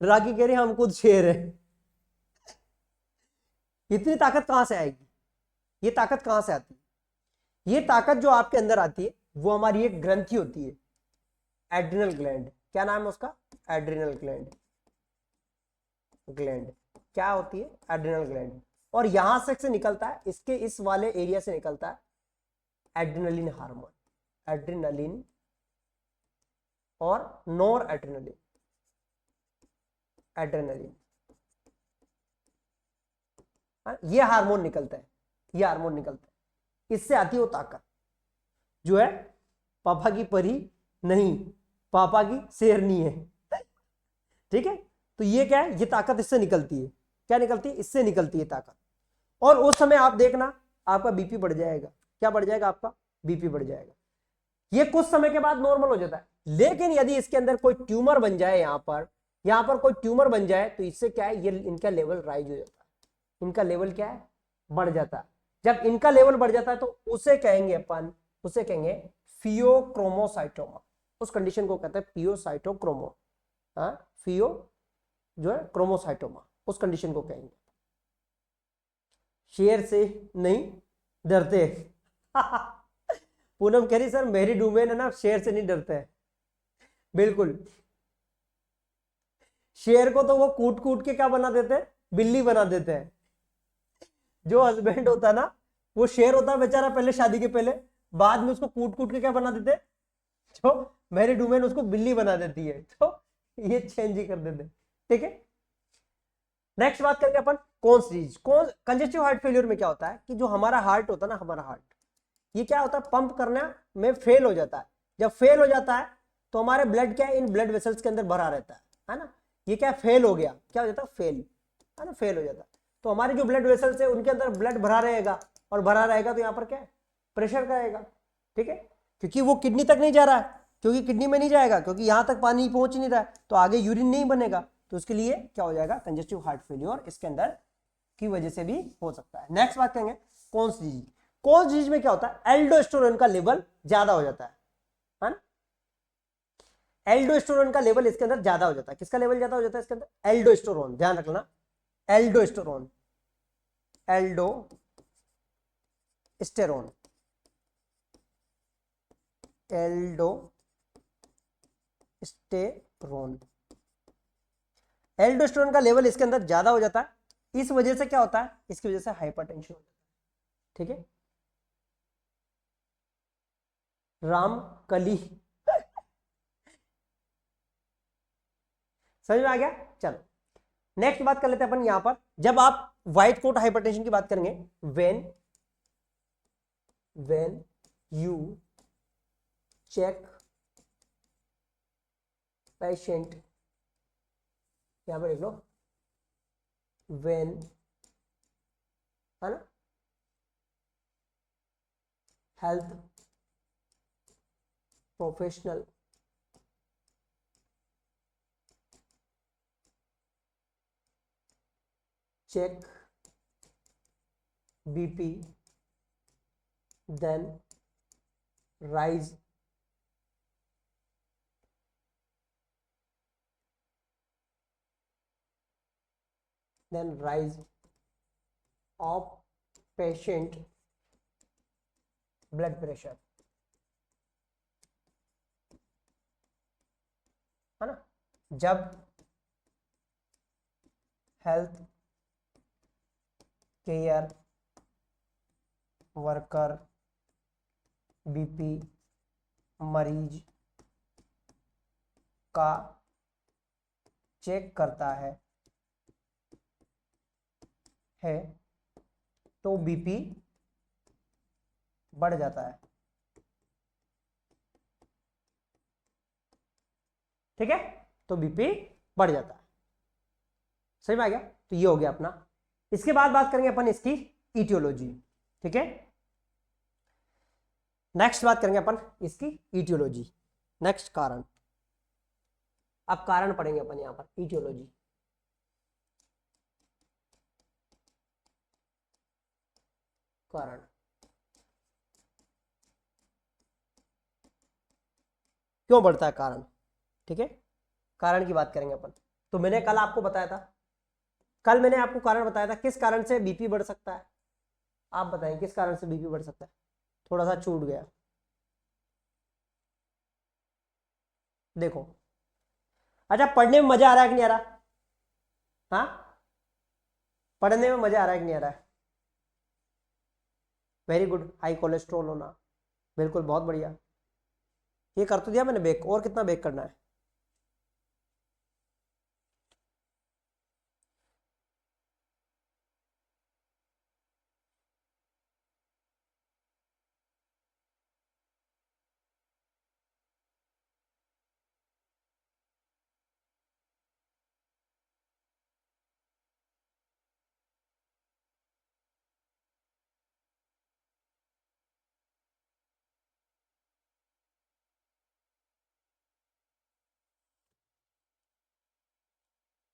राखी कह रही हम खुद शेर हैं। इतनी ताकत कहां से आएगी? ये ताकत कहां से आती है? ये ताकत जो आपके अंदर आती है वो हमारी एक ग्रंथि होती है, एड्रिनल ग्लैंड। क्या नाम है उसका? Adrenal gland. ग्लैंड क्या होती है? Adrenal gland. और यहां से निकलता है, इसके इस वाले एरिया से निकलता है एड्रिनलिन हार्मोन, एड्रिनलिन और नॉर एड्रिनलिन, एड्रिनलिन, ये हार्मोन निकलता है, ये हार्मोन निकलता है, इससे आती है वो ताकत जो है पापा की परी नहीं, पापा की शेरनी है। ठीक है, तो ये क्या है, ये ताकत इससे निकलती है। क्या निकलती है? इससे निकलती है ताकत। और उस समय आप देखना आपका बीपी बढ़ जाएगा। क्या बढ़ जाएगा? आपका बीपी बढ़ जाएगा। ये कुछ समय के बाद नॉर्मल हो जाता है, लेकिन यदि इसके अंदर कोई ट्यूमर बन जाए, यहां पर कोई ट्यूमर बन जाए, तो इससे क्या है, ये इनका लेवल राइज हो जाता है, इनका लेवल क्या है, बढ़ जाता है। जब इनका लेवल बढ़ जाता है तो उसे कहेंगे अपन, उसे कहेंगे फियोक्रोमोसाइटोमा। उस कंडीशन को कहते हैं पियोसाइटोक्रोमो, फियो जो है क्रोमोसाइटोमा, उस कंडीशन को कहेंगे। शेर से नहीं डरते। पूनम कह रही सर मेरी डोमेन है ना, शेर से नहीं डरते हैं। बिल्कुल, शेर को तो वो कूट कूट के क्या बना देते हैं, बिल्ली बना देते हैं। जो हस्बैंड होता है ना, वो शेर होता है बेचारा पहले, शादी के पहले, बाद में उसको कूट कूट के क्या बना देते, जो मेरी डोमेन उसको बिल्ली बना देती है, तो ये चेंज ही कर देते। ठीक है, नेक्स्ट बात करेंगे अपन Conn's disease. Congestive heart failure में क्या होता है कि जो हमारा हार्ट होता है ना, हमारा हार्ट, ये क्या होता है, पंप करने में फेल हो जाता है। जब फेल हो जाता है तो हमारे ब्लड क्या है, इन ब्लड वेसल्स के अंदर भरा रहता है ना, ये क्या फेल हो गया, क्या हो जाता है, फेल, है ना, फेल हो जाता है। तो हमारे जो ब्लड वेसल्स है उनके अंदर ब्लड भरा रहेगा, और भरा रहेगा तो यहाँ पर क्या है, प्रेशर करेगा। ठीक है, क्योंकि वो किडनी तक नहीं जा रहा है, क्योंकि किडनी में नहीं जाएगा, क्योंकि यहां तक पानी पहुंच नहीं रहा है, तो आगे यूरिन नहीं बनेगा, तो उसके लिए क्या हो जाएगा, कंजेस्टिव हार्ट फेलियर इसके अंदर की वजह से भी हो सकता है। नेक्स्ट बात करेंगे कोन्स डिजीज। कोन्स डिजीज में क्या होता है, एल्डोस्टेरोन का लेवल ज्यादा हो जाता है ना, एल्डोस्टेरोन का लेवल इसके अंदर ज्यादा हो जाता है। किसका लेवल ज्यादा हो जाता है इसके अंदर? एल्डोस्टेरोन, ध्यान रखना, एल्डोस्टेरोन, एल्डोस्टेरोन, एल्डोस्टेरोन। एल्डोस्टेरोन का लेवल इसके अंदर ज्यादा हो जाता है, इस वजह से क्या होता है, इसकी वजह से हाइपरटेंशन होता है। ठीक है, रामकली समझ में आ गया। चलो नेक्स्ट बात कर लेते हैं अपन यहां पर, जब आप व्हाइट कोट हाइपरटेंशन की बात करेंगे, व्हेन यू चेक पेशेंट, यहां पर देख लो व्हेन, है ना, health professional check BP, then rise of patient blood pressure, है ना, जब हेल्थ केयर वर्कर बीपी मरीज का चेक करता है तो बीपी बढ़ जाता है। ठीक है, तो बीपी बढ़ जाता है। सही में आ गया। तो ये हो गया अपना। इसके बाद बात करेंगे अपन इसकी इटियोलॉजी। ठीक है, नेक्स्ट बात करेंगे अपन इसकी इटियोलॉजी, नेक्स्ट कारण। अब कारण पढ़ेंगे अपन यहां पर, इटियोलॉजी। कारण, क्यों बढ़ता है कारण। ठीक है, कारण की बात करेंगे अपन। तो मैंने कल आपको बताया था, कल मैंने आपको कारण बताया था किस कारण से बीपी बढ़ सकता है। आप बताएं किस कारण से बीपी बढ़ सकता है, थोड़ा सा छूट गया। देखो, अच्छा पढ़ने में मजा आ रहा है कि नहीं आ रहा, हाँ पढ़ने में मजा आ रहा है कि नहीं आ रहा है। वेरी गुड, हाई कोलेस्ट्रॉल होना, बिल्कुल बहुत बढ़िया। ये कर तो दिया मैंने बेक, और कितना बेक करना है।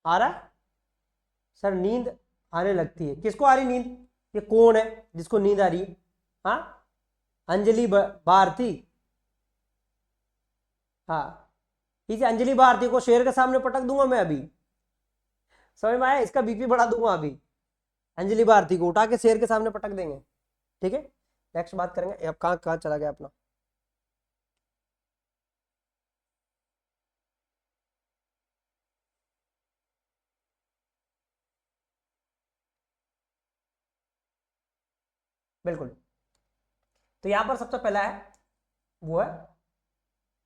आ रहा है सर, नींद आने लगती है, किसको आ रही नींद, ये कौन है जिसको नींद आ रही है, हाँ अंजलि भारती। हाँ, इस अंजलि भारती को शेर के सामने पटक दूंगा मैं अभी, समझ में आया, इसका बीपी बढ़ा दूंगा अभी। अंजलि भारती को उठा के शेर के सामने पटक देंगे। ठीक है, नेक्स्ट बात करेंगे। अब कहाँ कहाँ चला गया अपना, बिल्कुल। तो यहां पर सबसे पहला है, वो है,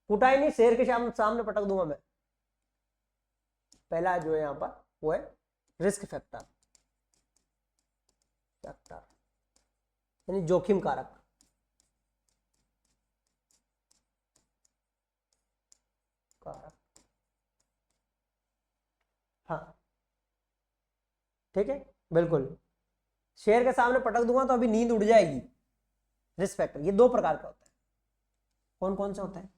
उठा ही नहीं, शेर के सामने पटक दूंगा मैं। पहला जो है यहां पर वो है रिस्क फैक्टर, यानी जोखिम कारक। हाँ ठीक है, बिल्कुल, शेर के सामने पटक दूंगा तो अभी नींद उड़ जाएगी। रिस्क फैक्टर ये दो प्रकार का होता है। कौन कौन सा होता है,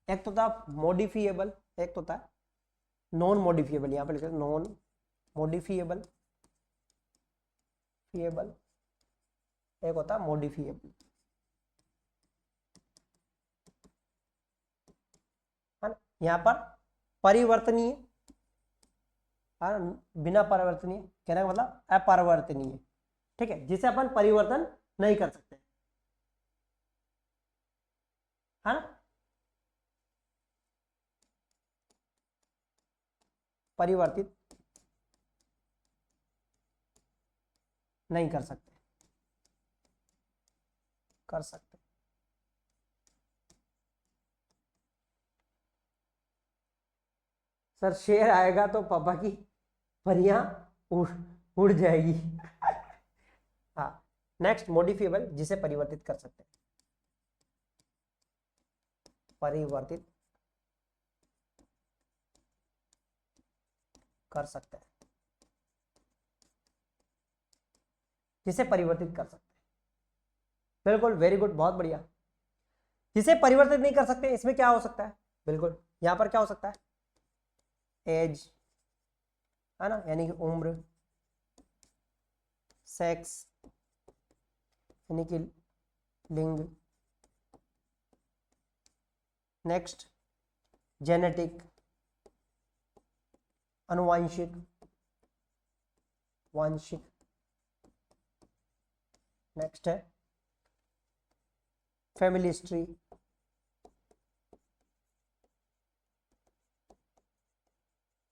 एक तो होता है मॉडिफिएबल, एक तो होता है नॉन मॉडिफिएबल। यहां पर लिखा है नॉन मॉडिफिएबल, एक होता है मॉडिफिएबल, है ना। यहाँ पर परिवर्तनीय, बिना परिवर्तनीय कहने का मतलब अपरिवर्तनीय। ठीक है, जिसे अपन परिवर्तन नहीं कर सकते। है ना, परिवर्तित नहीं कर सकते, कर सकते। सर शेर आएगा तो पापा की परियां उड़ उड़ जाएगी। हाँ, नेक्स्ट मॉडिफिएबल, जिसे परिवर्तित कर सकते हैं, परिवर्तित कर सकते हैं, जिसे परिवर्तित कर सकते हैं। बिल्कुल, वेरी गुड, बहुत बढ़िया। जिसे परिवर्तित नहीं कर सकते, इसमें क्या हो सकता है? बिल्कुल, यहां पर क्या हो सकता है? एज, है ना, यानी कि उम्र, सेक्स यानी कि लिंग, नेक्स्ट जेनेटिक, अनुवांशिक, वांशिक, नेक्स्ट है फैमिली हिस्ट्री,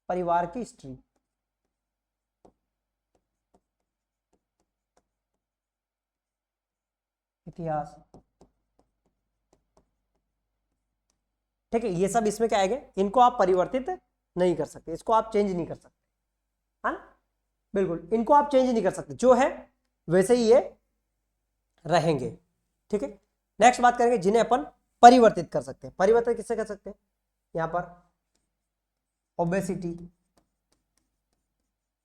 परिवार की हिस्ट्री, इतिहास। ठीक है, ये सब इसमें क्या आएगा? इनको आप परिवर्तित नहीं कर सकते, इसको आप चेंज नहीं कर सकते, है ना, बिल्कुल, इनको आप चेंज नहीं कर सकते, जो है वैसे ही ये रहेंगे। ठीक है, नेक्स्ट बात करेंगे जिन्हें अपन परिवर्तित कर सकते हैं। परिवर्तित किससे कर सकते हैं? यहां पर ओबेसिटी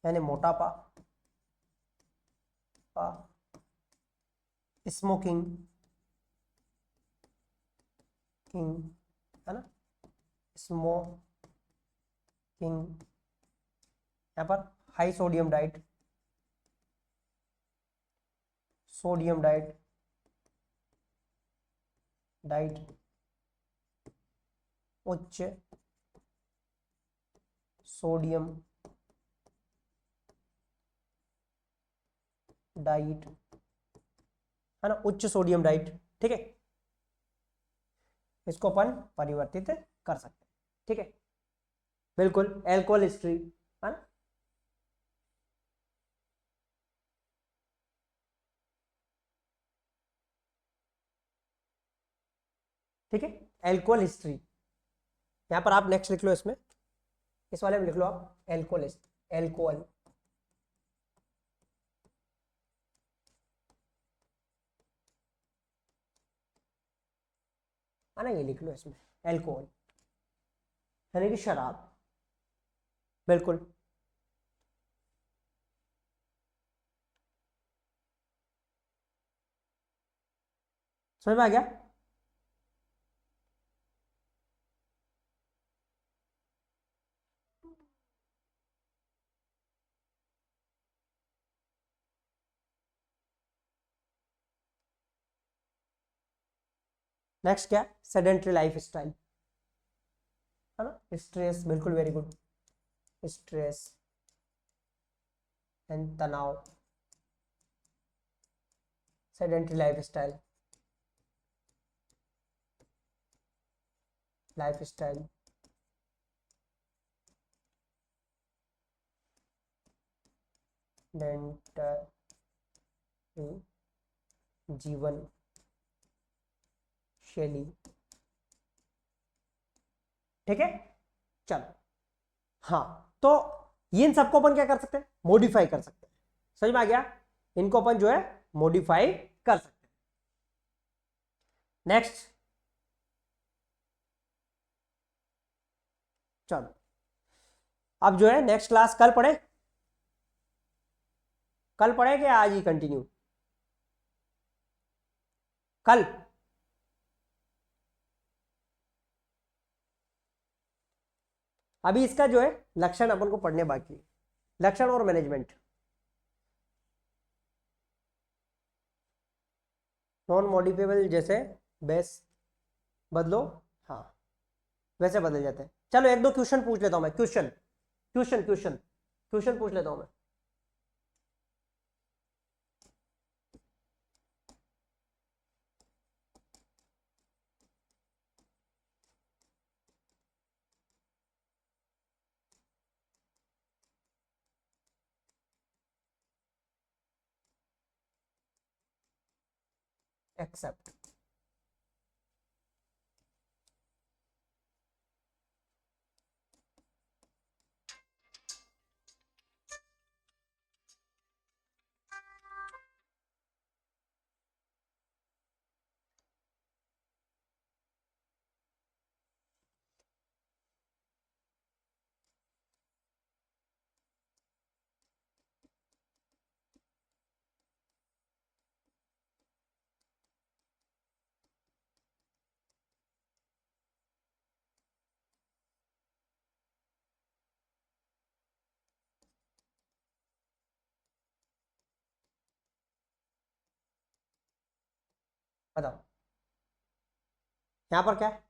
यानी मोटापा, स्मोकिंग किंग, है ना, स्मोकिंग, यहां पर high sodium diet, sodium diet, diet उच्च सोडियम डाइट, है ना, उच्च सोडियम डाइट। ठीक है, इसको अपन परिवर्तित कर सकते हैं। ठीक है, बिल्कुल, एल्कोहल हिस्ट्री, है ना, ठीक है, एल्कोहल हिस्ट्री। यहां पर आप नेक्स्ट लिख लो, इसमें इस वाले में लिख लो आप एल्कोहल, एल्कोहल, है ना, ये लिख लो इसमें एल्कोहल यानी कि शराब। बिल्कुल, समझ में आ गया? नेक्स्ट क्या? सेडेंट्री लाइफ स्टाइल, है ना, स्ट्रेस, बिल्कुल, वेरी गुड, स्ट्रेस एंड तनाव, sedentary life style, life style, जीवन शैली। ठीक है, चलो, हाँ, तो इन सबको अपन क्या कर सकते हैं? मॉडिफाई कर सकते हैं। समझ में आ गया? इनको अपन जो है मॉडिफाई कर सकते हैं। नेक्स्ट, चलो, अब जो है नेक्स्ट क्लास कल पढ़े, कल पढ़े कि आज ही कंटिन्यू? कल, अभी इसका जो है लक्षण अपन को पढ़ने बाकी है, लक्षण और मैनेजमेंट। नॉन मॉडिफिएबल जैसे बेस बदलो, हाँ, वैसे बदल जाते हैं। चलो एक दो क्वेश्चन पूछ लेता हूं मैं, क्वेश्चन क्वेश्चन क्वेश्चन क्वेश्चन पूछ लेता हूं मैं। एक्सेप्ट। बताओ यहां पर क्या है,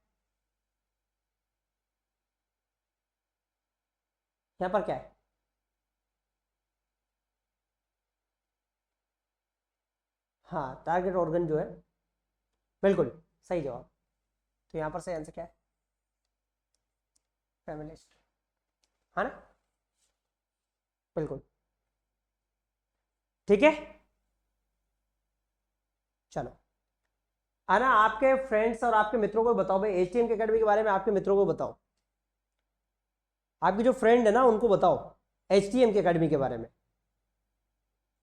यहां पर क्या है? हाँ, टारगेट ऑर्गन जो है, बिल्कुल सही जवाब। तो यहां पर से आंसर क्या है? फेमिनिस्ट, है ना? बिल्कुल ठीक है। चलो आना, आपके फ्रेंड्स और आपके मित्रों को बताओ भाई, एचटीएम के अकेडमी के बारे में आपके मित्रों को बताओ, आपके जो फ्रेंड है ना उनको बताओ एचटीएम के अकेडमी के बारे में।